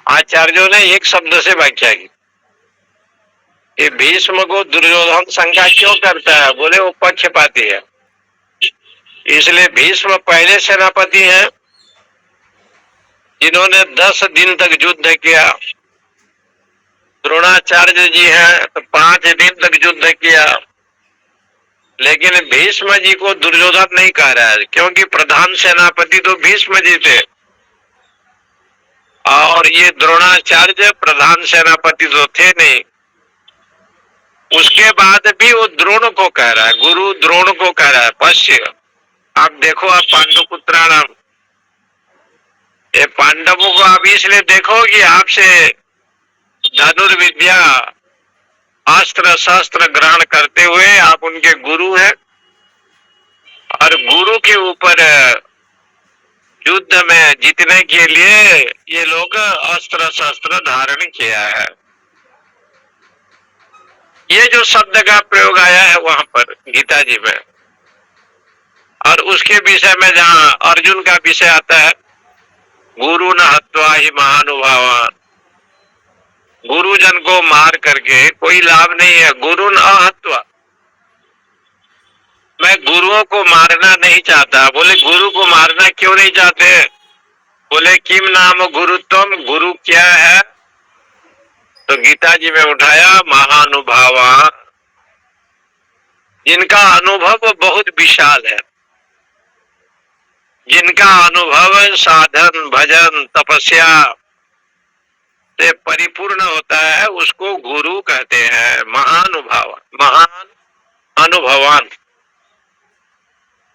आचार्यों ने एक शब्द से व्याख्या की कि भीष्म को दुर्योधन शंका क्यों करता है? बोले वो पक्षपाती है। इसलिए भीष्म पहले सेनापति हैं जिन्होंने 10 दिन तक युद्ध किया। द्रोणाचार्य जी हैं तो 5 दिन तक युद्ध किया। लेकिन भीष्म जी को दुर्योधन नहीं कह रहा है, क्योंकि प्रधान सेनापति तो भीष्म जी थे, और ये द्रोणाचार्य प्रधान सेनापति तो थे नहीं। उसके बाद भी वो द्रोण को कह रहा है, गुरु द्रोण को कह रहा है पश्य। आप देखो, आप पांडुपुत्राणाम, ये पांडवों को आप इसलिए देखो कि आपसे धनुर्विद्या अस्त्र शस्त्र ग्रहण करते हुए आप उनके गुरु हैं, और गुरु के ऊपर युद्ध में जीतने के लिए ये लोग अस्त्र शस्त्र धारण किया है। ये जो शब्द का प्रयोग आया है वहां पर गीता जी में, और उसके विषय में जहां अर्जुन का विषय आता है, गुरु न हत्वा ही महानुभावान, गुरुजन को मार करके कोई लाभ नहीं है। गुरु न अहत्वा, मैं गुरुओं को मारना नहीं चाहता। बोले गुरु को मारना क्यों नहीं चाहते? बोले किम नाम गुरुत्वम, गुरु क्या है? तो गीता जी में उठाया महानुभावा, जिनका अनुभव बहुत विशाल है, जिनका अनुभव साधन भजन तपस्या से परिपूर्ण होता है, उसको गुरु कहते हैं। महानुभाव, महान अनुभवान।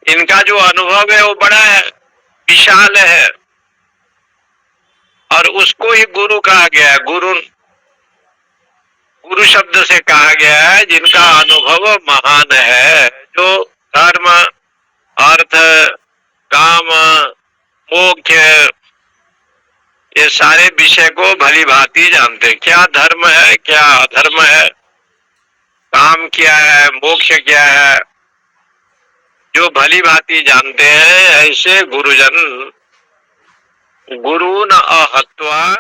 इनका जो अनुभव है वो बड़ा है, विशाल है, और उसको ही गुरु कहा गया है। गुरु, गुरु शब्द से कहा गया है जिनका अनुभव महान है, जो धर्म अर्थ काम मोक्ष ये सारे विषय को भली भांति जानते हैं। क्या धर्म है, क्या अधर्म है, काम क्या है, मोक्ष क्या है, जो भली भांति जानते हैं, ऐसे गुरुजन। गुरु न अहत्वा,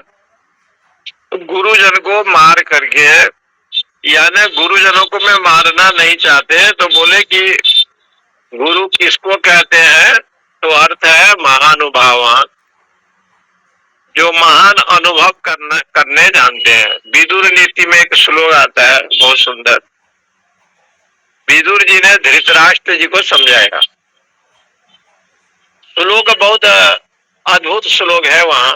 गुरुजन को मार करके, यानी गुरुजनों को मैं मारना नहीं चाहते। तो बोले कि गुरु किसको कहते हैं? तो अर्थ है महानुभावान, जो महान अनुभव करने जानते हैं। विदुर नीति में एक श्लोक आता है बहुत सुंदर, विदुर जी ने धृतराष्ट्र जी को समझाया। श्लोक बहुत अद्भुत श्लोक है। वहां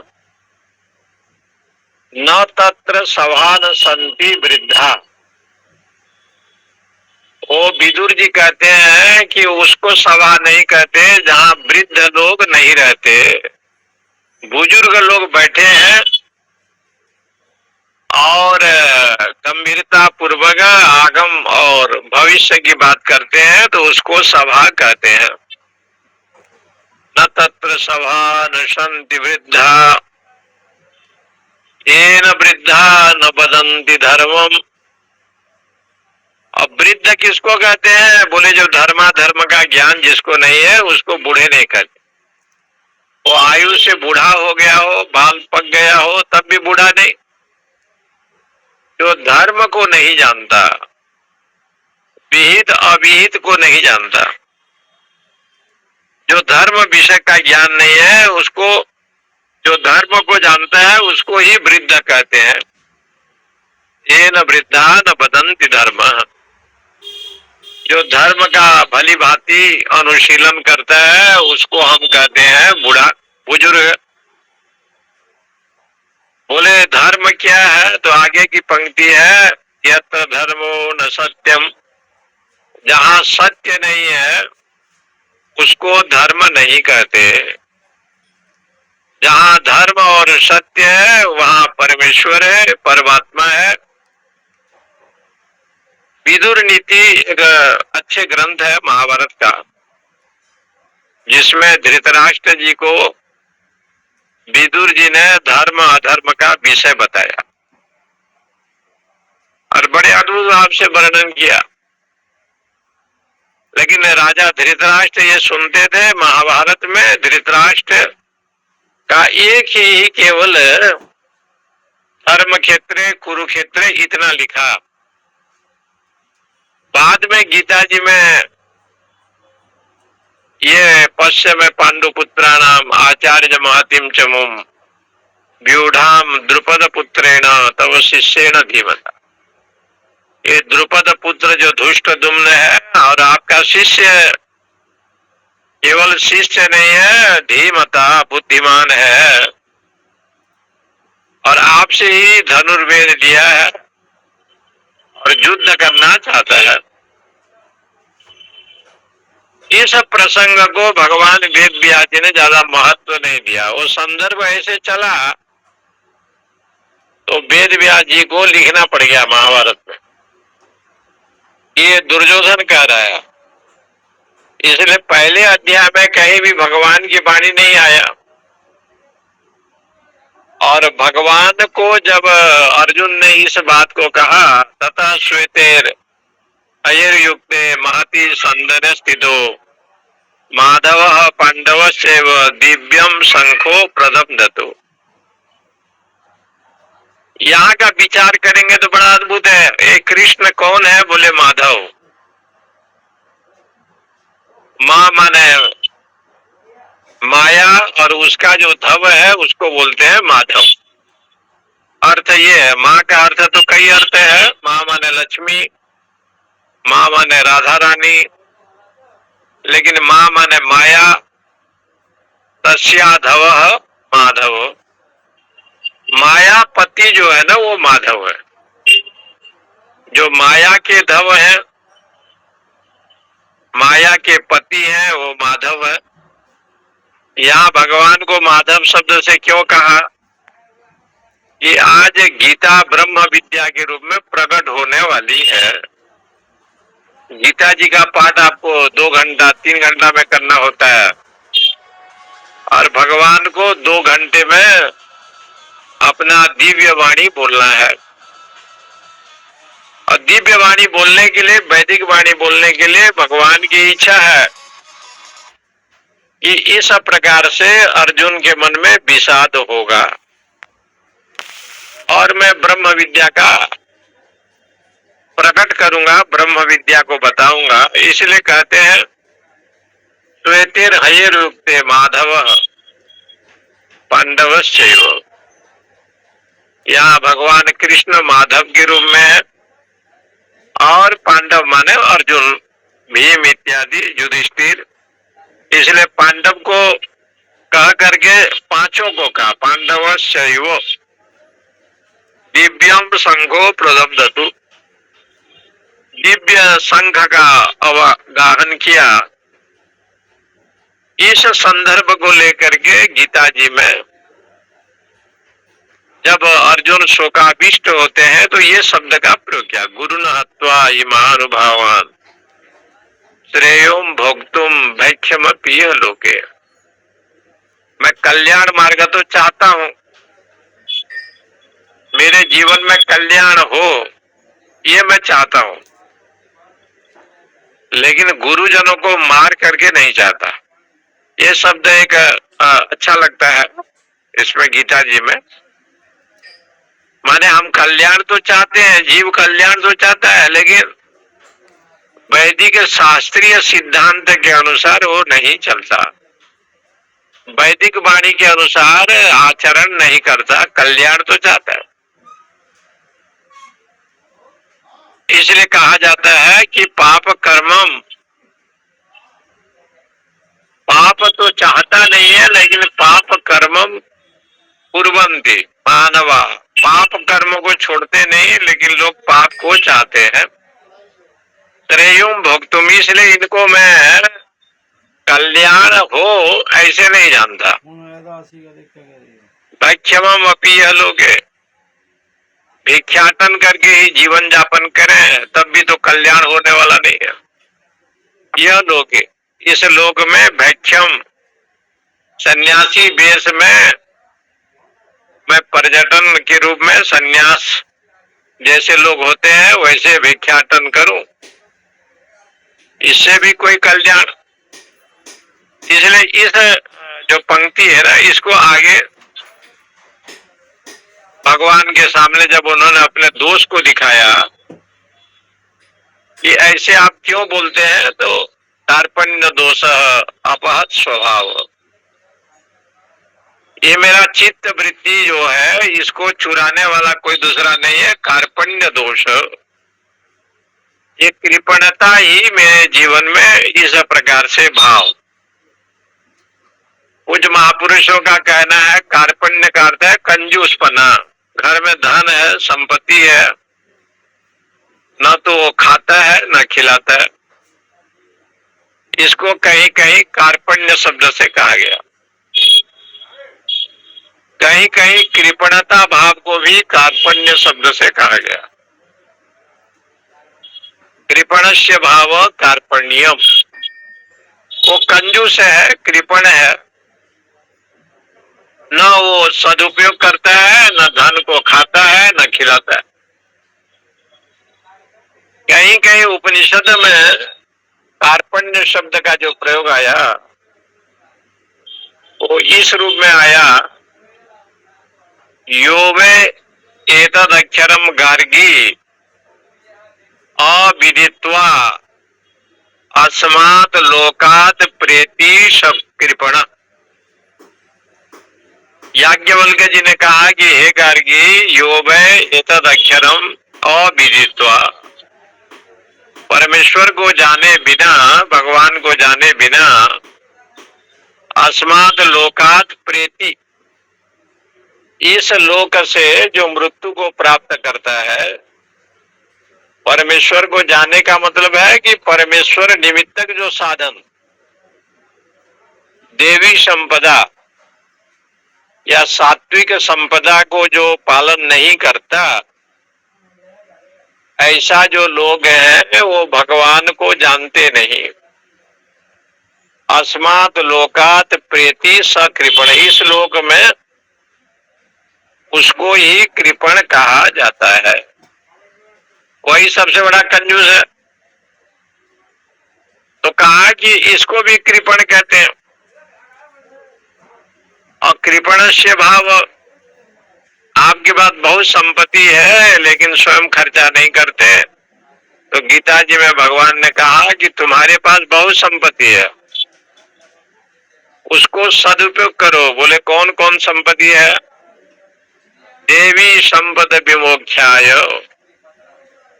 न तत्र सभान संति वृद्धा, वो विदुर जी कहते हैं कि उसको सभा नहीं कहते जहां वृद्ध लोग नहीं रहते, बुजुर्ग लोग बैठे हैं और गंभीरता पूर्वक आगम और भविष्य की बात करते हैं, तो उसको सभा कहते हैं। न तत्र सभा न संति वृद्धा, येन वृद्धा न वदन्ति धर्मम। अब वृद्ध किसको कहते हैं? बोले जो धर्म का ज्ञान जिसको नहीं है उसको बूढ़े नहीं कहते। वो आयु से बूढ़ा हो गया हो, बाल पक गया हो, तब भी बूढ़ा नहीं। जो धर्म को नहीं जानता, विहित अविहित को नहीं जानता, जो धर्म विषय का ज्ञान नहीं है, उसको, जो धर्म को जानता है उसको ही वृद्ध कहते हैं। ये न वृद्धा न वदन्ति धर्म, जो धर्म का भली भांति अनुशीलन करता है उसको हम कहते हैं बूढ़ा, बुजुर्ग। बोले धर्म क्या है? तो आगे की पंक्ति है यत्र धर्मो न सत्यम, जहां सत्य नहीं है उसको धर्म नहीं कहते। जहां धर्म और सत्य है वहां परमेश्वर है, परमात्मा है। विदुर नीति एक अच्छे ग्रंथ है महाभारत का, जिसमें धृतराष्ट्र जी को विदुर जी ने धर्म अधर्म का विषय बताया और बड़े अद्भुत भाव से वर्णन किया। लेकिन राजा धृतराष्ट्र ये सुनते थे। महाभारत में धृतराष्ट्र का एक ही केवल धर्म क्षेत्र कुरुक्षेत्र इतना लिखा। बाद में गीता जी में ये पश्चिम पांडुपुत्राणाम आचार्य महतिम चमुम व्यूढ़ाम द्रुपद पुत्रेण तव शिष्येण धीमता, ये द्रुपद पुत्र जो धुष्ट दुम्न है और आपका शिष्य, केवल शिष्य नहीं है, धीमता बुद्धिमान है और आपसे ही धनुर्वेद लिया है और युद्ध करना चाहता है। इस प्रसंग को भगवान वेद व्यास जी ने ज्यादा महत्व नहीं दिया। वो संदर्भ ऐसे चला तो वेद व्यास जी को लिखना पड़ गया महाभारत में, ये दुर्योधन कह रहा है। इसलिए पहले अध्याय में कहीं भी भगवान की वाणी नहीं आया। और भगवान को जब अर्जुन ने इस बात को कहा, तथा श्वेतेर अयर्युक्ते महति संदर स्थितो माधव पांडवस्यैव दिव्यम शंखो प्रदम्दतो, यहाँ का विचार करेंगे तो बड़ा अद्भुत है। ये कृष्ण कौन है? बोले माधव। माँ माने माया और उसका जो धव है उसको बोलते हैं माधव। अर्थ ये है, माँ का अर्थ तो कई अर्थ है। माँ माने लक्ष्मी, माँ माने राधा रानी, लेकिन माँ माने माया। तस्याधव माधव। मायापति जो है ना वो माधव है। जो माया के धव है, माया के पति हैं, वो माधव है। यहाँ भगवान को माधव शब्द से क्यों कहा? कि आज गीता ब्रह्म विद्या के रूप में प्रकट होने वाली है। गीता जी का पाठ आपको 2 घंटा 3 घंटा में करना होता है, और भगवान को 2 घंटे में अपना दिव्य वाणी बोलना है। और दिव्य वाणी बोलने के लिए, वैदिक वाणी बोलने के लिए भगवान की इच्छा है कि इस प्रकार से अर्जुन के मन में विषाद होगा और मैं ब्रह्म विद्या का प्रकट करूंगा, ब्रह्म विद्या को बताऊंगा। इसलिए कहते हैं श्वेतेर हयेरुक्ते माधव पांडवश्चैव। यहाँ भगवान कृष्ण माधव के रूप में है, और पांडव माने अर्जुन, भीम इत्यादि, युधिष्ठिर। इसलिए पांडव को कह करके पांचों को कहा पांडवश्चैव। दिव्यम शंखो प्रदब्धतु। दिव्य शंख का अवगाहन किया। इस संदर्भ को लेकर के गीता जी में जब अर्जुन शोकाविष्ट होते हैं तो ये शब्द का प्रयोग किया, गुरु न हत्वा इमानुभावान श्रेयोम भोक्तुम भैक्षम पिय लोके। मैं कल्याण मार्ग तो चाहता हूं, मेरे जीवन में कल्याण हो, ये मैं चाहता हूं, लेकिन गुरुजनों को मार करके नहीं चाहता। ये शब्द एक अच्छा लगता है इसमें गीता जी में। माने हम कल्याण तो चाहते हैं, जीव कल्याण तो चाहता है, लेकिन वैदिक शास्त्रीय सिद्धांत के अनुसार वो नहीं चलता, वैदिक वाणी के अनुसार आचरण नहीं करता, कल्याण तो चाहता है। इसलिए कहा जाता है कि पाप कर्मम, पाप तो चाहता नहीं है लेकिन पाप कर्मम कुर्वन्ति मानवा। पाप कर्म को छोड़ते नहीं, लेकिन लोग पाप को चाहते हैं। श्रेयोम भोक्तुम, इसलिए इनको मैं कल्याण हो ऐसे नहीं जानता। भैक्षमम अपि यह लोग भिक्षाटन करके ही जीवन यापन करें तब भी तो कल्याण होने वाला नहीं है। यह लोग इस लोक में भैक्षम, सन्यासी वेश में मैं पर्यटन के रूप में सन्यास जैसे लोग होते हैं वैसे भिक्षाटन करूं, इससे भी कोई कल्याण। इसलिए इस जो पंक्ति है ना, इसको आगे भगवान के सामने जब उन्होंने अपने दोष को दिखाया कि ऐसे आप क्यों बोलते हैं, तो कार्पण्य दोष अपहत स्वभाव, ये मेरा चित्त वृत्ति जो है इसको चुराने वाला कोई दूसरा नहीं है, कार्पण्य दोष। ये कृपणता ही मेरे जीवन में इस प्रकार से भाव। कुछ महापुरुषों का कहना है कार्पण्य का अर्थ है कंजूसपना। घर में धन है, संपत्ति है, न तो वो खाता है न खिलाता है, इसको कहीं कहीं कार्पण्य शब्द से कहा गया। कहीं कहीं कृपणता भाव को भी कार्पण्य शब्द से कहा गया। कृपणस्य भाव कार्पण्यम, वो कंजूस है, कृपण है, न वो सदुपयोग करता है, न धन को खाता है, न खिलाता है। कहीं कहीं उपनिषद में कार्पण्य शब्द का जो प्रयोग आया वो इस रूप में आया, यो वे एतदक्षरम गार्गी अविदित्वा अस्मात् लोकात् प्रेति कृपण। याज्ञवल्क्य जी ने कहा कि हे गार्गी, यो वै एतदक्षरम अविदित्वा, परमेश्वर को जाने बिना, भगवान को जाने बिना, अस्मात् लोकात् प्रेति, इस लोक से जो मृत्यु को प्राप्त करता है। परमेश्वर को जानने का मतलब है कि परमेश्वर निमित्तक जो साधन, देवी संपदा या सात्विक संपदा को जो पालन नहीं करता, ऐसा जो लोग हैं वो भगवान को जानते नहीं। अस्मात् लोकात् प्रेति स कृपण, इस लोक में उसको ही कृपण कहा जाता है। वही सबसे बड़ा कंजूस है। तो कहा कि इसको भी कृपण कहते हैं। और कृपणस्य भाव, आपके पास बहुत संपत्ति है लेकिन स्वयं खर्चा नहीं करते। तो गीता जी में भगवान ने कहा कि तुम्हारे पास बहुत संपत्ति है, उसको सदुपयोग करो। बोले कौन कौन संपत्ति है? देवी संपद विमोक्षाय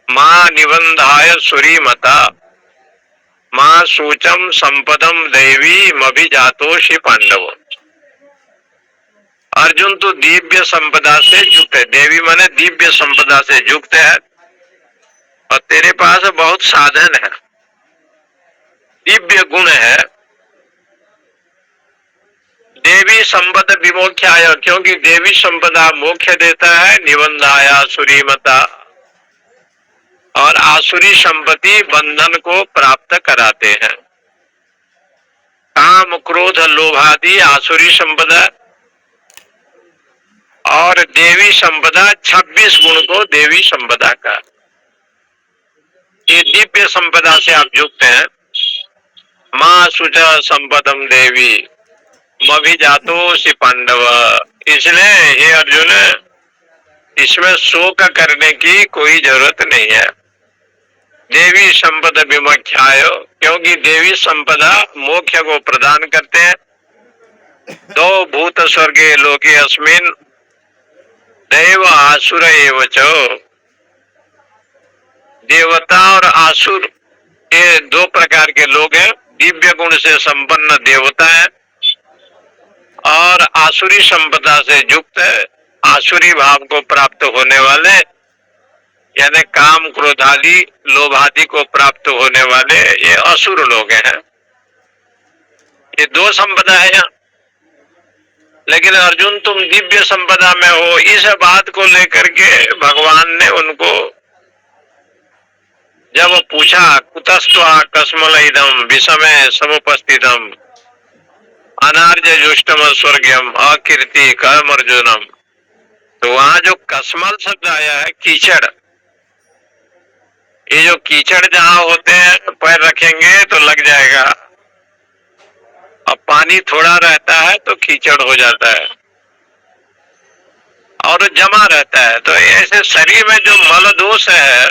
मां निबंधाय सूरीमता मां सूचम संपदम देवी मभिजातोषि पांडव। अर्जुन तो दिव्य संपदा से युक्त है, देवी माने दिव्य संपदा से युक्त है, और तेरे पास बहुत साधन है, दिव्य गुण है। देवी संपद विमोक्षाय, क्योंकि देवी संपदा मोक्ष देता है। निबंधाया सूरीमता, और आसुरी संपत्ति बंधन को प्राप्त कराते हैं। काम क्रोध लोभादि आसुरी संपदा, और देवी संपदा 26 गुण को देवी संपदा का। ये दिव्य संपदा से आप युक्त हैं। मां सुचा संपदम देवी मभिजातोषि पांडव। इसलिए हे अर्जुन, इसमें शोक करने की कोई जरूरत नहीं है। देवी संपद विमोक्षाय, क्योंकि देवी संपदा मोक्ष को प्रदान करते हैं। दो भूत स्वर्गे लोके अस्मिन दैव आसुर एव च। देवता और आसुर ये दो प्रकार के लोग हैं। दिव्य गुण से संपन्न देवता है और आसुरी संपदा से युक्त है। आसुरी भाव को प्राप्त होने वाले, यानी काम क्रोधादि लोभादि को प्राप्त होने वाले ये असुर लोग हैं। ये दो संपदा है यहाँ। लेकिन अर्जुन तुम दिव्य संपदा में हो, इस बात को लेकर के भगवान ने उनको जब पूछा कुतस्त्वा कस्मलइदम विषमे समुपस्थितम अनार्य जुष्टम स्वर्गम अकीर्ति कर्म अर्जुनम, तो वहां जो कस्मल शब्द आया है कीचड़, ये जो कीचड़ जहां होते हैं पैर रखेंगे तो लग जाएगा, और पानी थोड़ा रहता है तो कीचड़ हो जाता है और जमा रहता है। तो ऐसे शरीर में जो मल दोष है,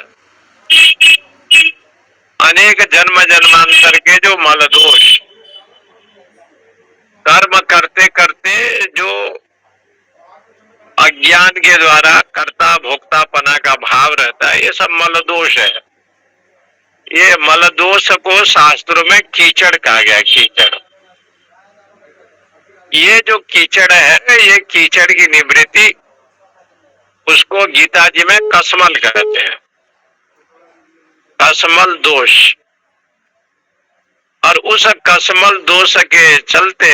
अनेक जन्म जन्मांतर के जो मल दोष, कर्म करते करते जो अज्ञान के द्वारा कर्ता भोक्तापना का भाव रहता है, ये सब मल दोष है। ये मल दोष को शास्त्रों में कीचड़ कहा गया। कीचड़, ये जो कीचड़ है, ये कीचड़ की निवृत्ति, उसको गीता जी में कसमल कहते हैं, कसमल दोष। और उस कसमल दोष के चलते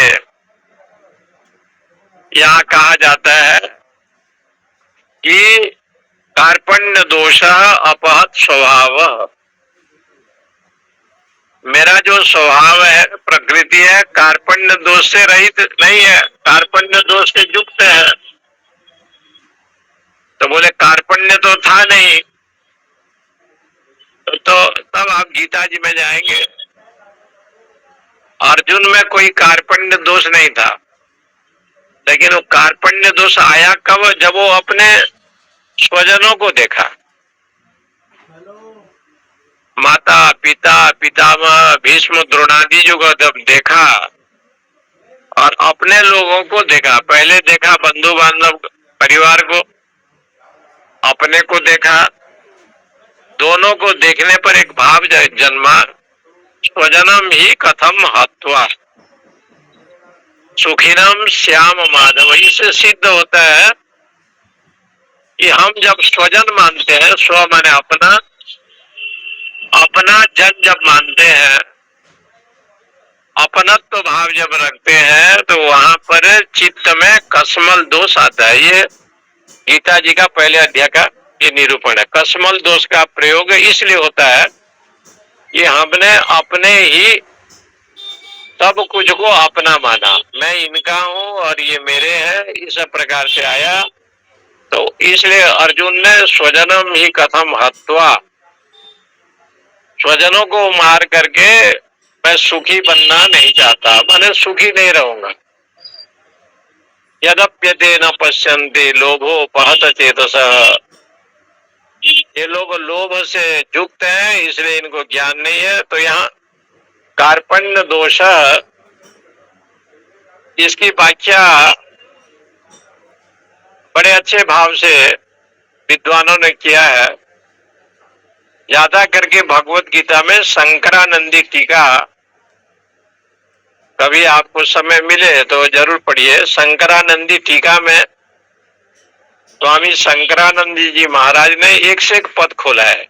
यहाँ कहा जाता है कि कार्पण्य दोष अपहत स्वभाव। मेरा जो स्वभाव है, प्रकृति है, कार्पण्य दोष से रहित नहीं है, कार्पण्य दोष से युक्त है। तो बोले कार्पण्य तो था नहीं, तो तब आप गीता जी में जाएंगे, अर्जुन में कोई कार्पण्य दोष नहीं था। लेकिन वो कार्पण्य दोष आया कब? जब वो अपने स्वजनों को देखा, माता पिता पितामह भीष्म द्रोणादि जी को जब देखा और अपने लोगों को देखा, पहले देखा बंधु बांधव परिवार को, अपने को देखा, दोनों को देखने पर एक भाव जन्मा, स्वजनम ही कथम हत्वा सुखिनम श्याम माधव। इससे सिद्ध होता है कि हम जब स्वजन मानते हैं, स्व माने अपना, अपना जन जब मानते हैं, अपनत्व भाव जब रखते हैं, तो वहां पर चित्त में कसमल दोष आता है। ये गीता जी का पहले अध्याय का ये निरूपण है। कसमल दोष का प्रयोग इसलिए होता है कि हमने अपने ही सब कुछ को अपना माना, मैं इनका हूं और ये मेरे हैं, इस प्रकार से आया। तो इसलिए अर्जुन ने स्वजनम ही कथम हत्वा, स्वजनों को मार करके मैं सुखी बनना नहीं चाहता, मैंने सुखी नहीं रहूंगा। यद्यप्यते न पश्यन्ते लोभो पहत चेतसः, ये लोग लोभ से युक्त हैं, इसलिए इनको ज्ञान नहीं है। तो यहाँ कार्पण्य दोष, इसकी व्याख्या बड़े अच्छे भाव से विद्वानों ने किया है। ज्यादा करके भगवत गीता में शंकरानंदी टीका, कभी आपको समय मिले तो जरूर पढ़िए। शंकरानंदी टीका में स्वामी शंकरानंदी जी महाराज ने एक से एक पद खोला है।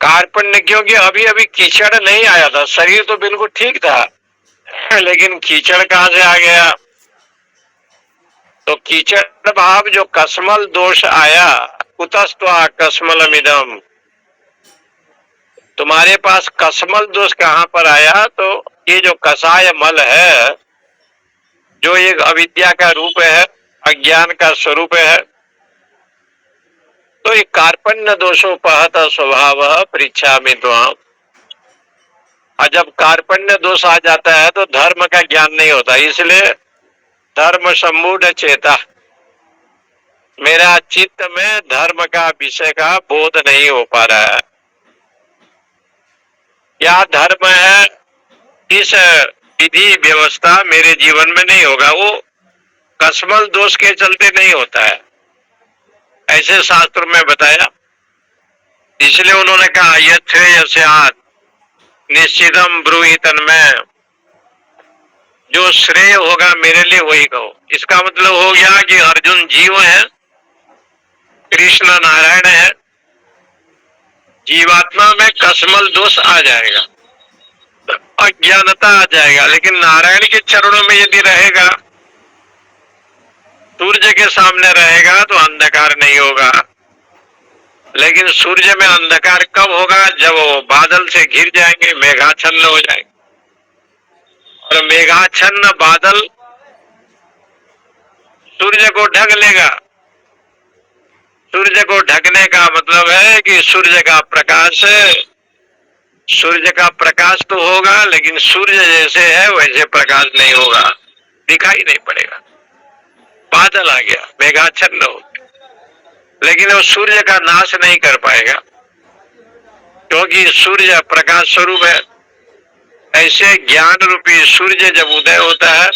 कार्पण्य, क्योंकि अभी अभी कीचड़ नहीं आया था, शरीर तो बिल्कुल ठीक था, लेकिन कीचड़ कहां से आ गया? तो कीचड़ भाव जो कसमल दोष आया, कुतस्त्वा कसमलमिदम, तुम्हारे पास कसमल दोष कहां पर आया? तो ये जो कसाय मल है, जो एक अविद्या का रूप है, अज्ञान का स्वरूप है, तो ये कार्पण्य दोषोपहत स्वभाव परीक्षा में त्वाम। और जब कार्पण्य दोष आ जाता है तो धर्म का ज्ञान नहीं होता, इसलिए धर्म सम्मूढ़ चेता, मेरा चित्त में धर्म का विषय का बोध नहीं हो पा रहा है। क्या धर्म है, इस विधि व्यवस्था मेरे जीवन में नहीं होगा, वो कसमल दोष के चलते नहीं होता है, ऐसे शास्त्र में बताया। इसलिए उन्होंने कहा यथेयस्यात् निश्चितम ब्रूहि तन्मय, जो श्रेय होगा मेरे लिए वही कहो। इसका मतलब हो गया कि अर्जुन जीव है, कृष्ण नारायण है, जीवात्मा में कसमल दोष आ जाएगा, अज्ञानता आ जाएगा, लेकिन नारायण के चरणों में यदि रहेगा, सूर्य के सामने रहेगा तो अंधकार नहीं होगा। लेकिन सूर्य में अंधकार कब होगा? जब वो बादल से घिर जाएंगे, मेघाच्छन्न हो जाएंगे, और मेघाच्छन्न बादल सूर्य को ढक लेगा। सूर्य को ढकने का मतलब है कि सूर्य का प्रकाश तो होगा, लेकिन सूर्य जैसे है वैसे प्रकाश नहीं होगा, दिखाई नहीं पड़ेगा। बादल आ गया, मेघाच्छन्न हो गया, लेकिन वो सूर्य का नाश नहीं कर पाएगा, क्योंकि सूर्य प्रकाश स्वरूप है। ऐसे ज्ञान रूपी सूर्य जब उदय होता है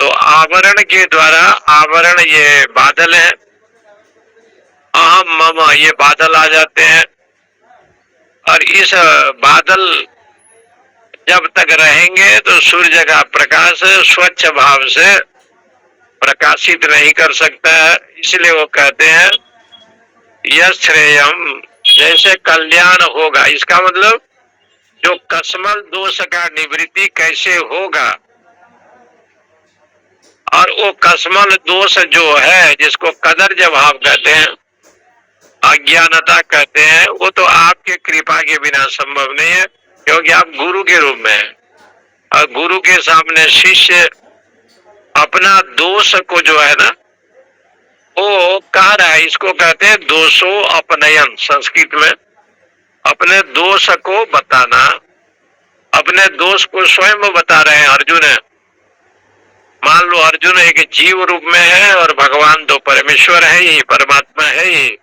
तो आवरण के द्वारा, आवरण ये बादल है, अहम मम ये बादल आ जाते हैं, और इस बादल जब तक रहेंगे तो सूर्य का प्रकाश स्वच्छ भाव से प्रकाशित नहीं कर सकता है। इसलिए वो कहते हैं यश श्रेयम, जैसे कल्याण होगा। इसका मतलब जो कसमल दोष का निवृत्ति कैसे होगा, और वो कसमल दोष जो है, जिसको कदर्ज भाव कहते हैं, अज्ञानता कहते हैं, वो तो आपके कृपा के बिना संभव नहीं है, क्योंकि आप गुरु के रूप में हैं, और गुरु के सामने शिष्य अपना दोष को जो है ना, वो कह रहा है, इसको कहते हैं दोषो अपनयन। संस्कृत में अपने दोष को बताना, अपने दोष को स्वयं बता रहे हैं अर्जुन है। मान लो अर्जुन एक जीव रूप में है और भगवान तो परमेश्वर है ही, परमात्मा है ही,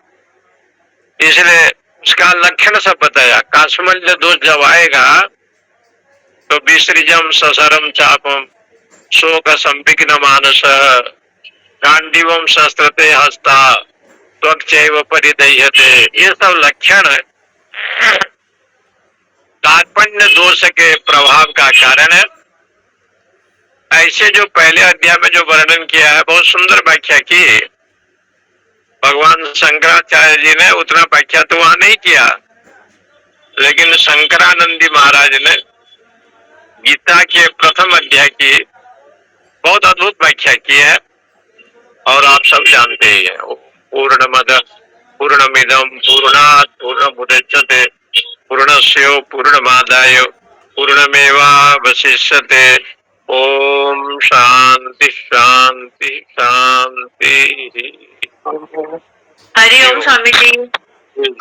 इसलिए उसका लक्षण सब बताया। कास्मल्य दोष जब आएगा तो विसृजम ससरम चापम शोक संविघ्न मानस गांडीवम शस्त्रते हस्ता त्वक्चैव परिदह्यते, ये सब लक्षण कार्पण्य दोष के प्रभाव का कारण है। ऐसे जो पहले अध्याय में जो वर्णन किया है बहुत सुंदर व्याख्या की। भगवान शंकराचार्य जी ने उतना व्याख्या तो वहां नहीं किया, लेकिन शंकरानंदी महाराज ने गीता के प्रथम अध्याय की बहुत अद्भुत व्याख्या की है और आप सब जानते ही हैं। पूर्णमद पूर्णमिदम पूर्णात् पूर्णमुदच्यते पूर्णस्य पूर्णमादाय पूर्णमेवावशिष्यते। ओम शांति शांति शांति। हरिओम स्वामी जी।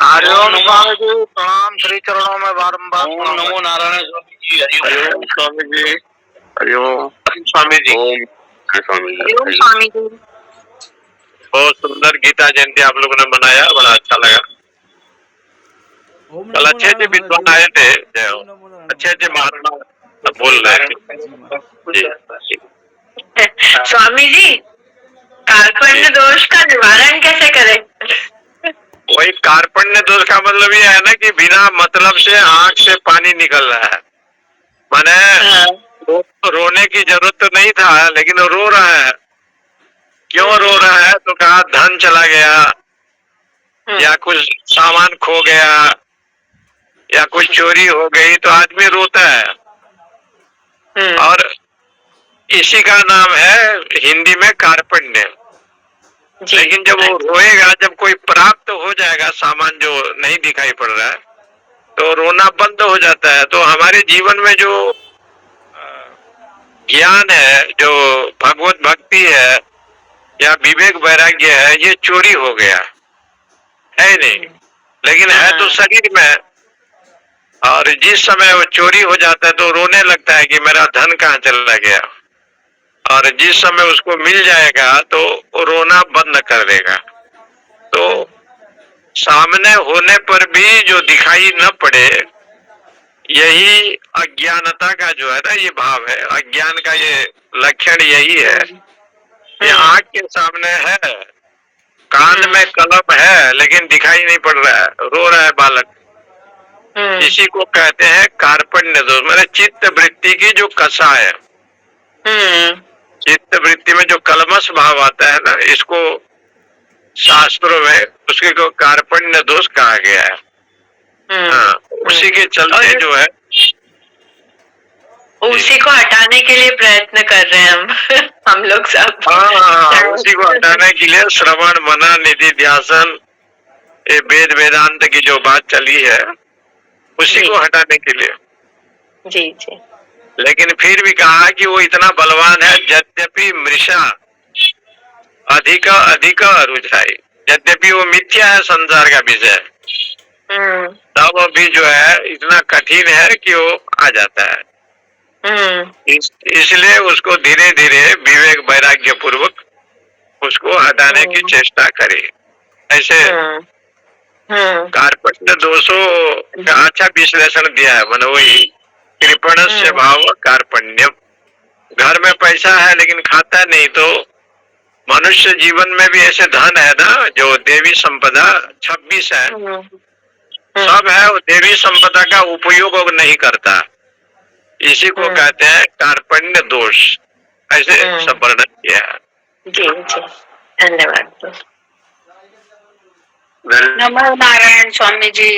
हरिओम स्वामी जी, प्रणाम। श्री चरणों में बारंबार नमो नारायण स्वामी जी। हरिओम स्वामी जी। हरिओम स्वामी जी। ओम स्वामी जी। हरिओम स्वामी जी। बहुत सुंदर गीता जयंती आप लोगों ने मनाया, बड़ा अच्छा लगा। ओम कल नमो अच्छे अच्छे नारायण विद्वान आए थे, ओम नमो नारायण। अच्छे अच्छे महात्मा बोल रहे थे। जी। स्वामी जी, कार्पण्य दोष का निवारण कैसे करें? वही कार्पण्य दोष का मतलब ये है ना कि बिना मतलब से आंख से पानी निकल रहा है। माने रोने की जरूरत तो नहीं था, लेकिन वो रो रहा है। क्यों रो रहा है? तो कहा धन चला गया, या कुछ सामान खो गया, या कुछ चोरी हो गई, तो आदमी रोता है। और इसी का नाम है हिंदी में कार्पण्य। लेकिन जब वो रोएगा, जब कोई प्राप्त हो जाएगा सामान जो नहीं दिखाई पड़ रहा है, तो रोना बंद हो जाता है। तो हमारे जीवन में जो ज्ञान है, जो भगवत भक्ति है या विवेक वैराग्य है, ये चोरी हो गया है नहीं, लेकिन है तो शरीर में। और जिस समय वो चोरी हो जाता है तो रोने लगता है कि मेरा धन कहाँ चला गया, और जिस समय उसको मिल जाएगा तो रोना बंद कर देगा। तो सामने होने पर भी जो दिखाई न पड़े, यही अज्ञानता का जो है ना ये भाव है। अज्ञान का ये लक्षण यही है। ये आँख के सामने है, कान में कलम है, लेकिन दिखाई नहीं पड़ रहा है, रो रहा है बालक। इसी को कहते हैं कार्पण्य दोष, मतलब चित्त वृत्ति की जो कसा है। चित्त वृत्ति में जो कलमश भाव आता है ना, इसको शास्त्रों में उसके को कार्पण्य दोष कहा गया है। हाँ, उसी के चलते जो है, उसी को हटाने के लिए प्रयत्न कर रहे हैं हम लोग सब। हाँ, उसी को हटाने के लिए श्रवण मनन निधि ध्यासन, ये वेद वेदांत की जो बात चली है, उसी को हटाने के लिए। जी जी। लेकिन फिर भी कहा कि वो इतना बलवान है, यद्यपि मृषा अधिक अधिक रुझाई, यद्यपि वो मिथ्या है संसार का विषय, तब भी जो है इतना कठिन है कि वो आ जाता है। इसलिए उसको धीरे धीरे विवेक वैराग्य पूर्वक उसको हटाने की चेष्टा करे। ऐसे कार्पण्य दोषों का अच्छा विश्लेषण दिया है। मन वही कृपणस्य भाव कार्पण्यम। घर में पैसा है लेकिन खाता नहीं, तो मनुष्य जीवन में भी ऐसे धन है ना, जो देवी संपदा 26 है, सब है, वो देवी संपदा का उपयोग नहीं करता। इसी को कहते हैं कार्पण्य दोष। ऐसे सब वर्णन किया है। जी जी, धन्यवाद। नमो नारायण स्वामी जी।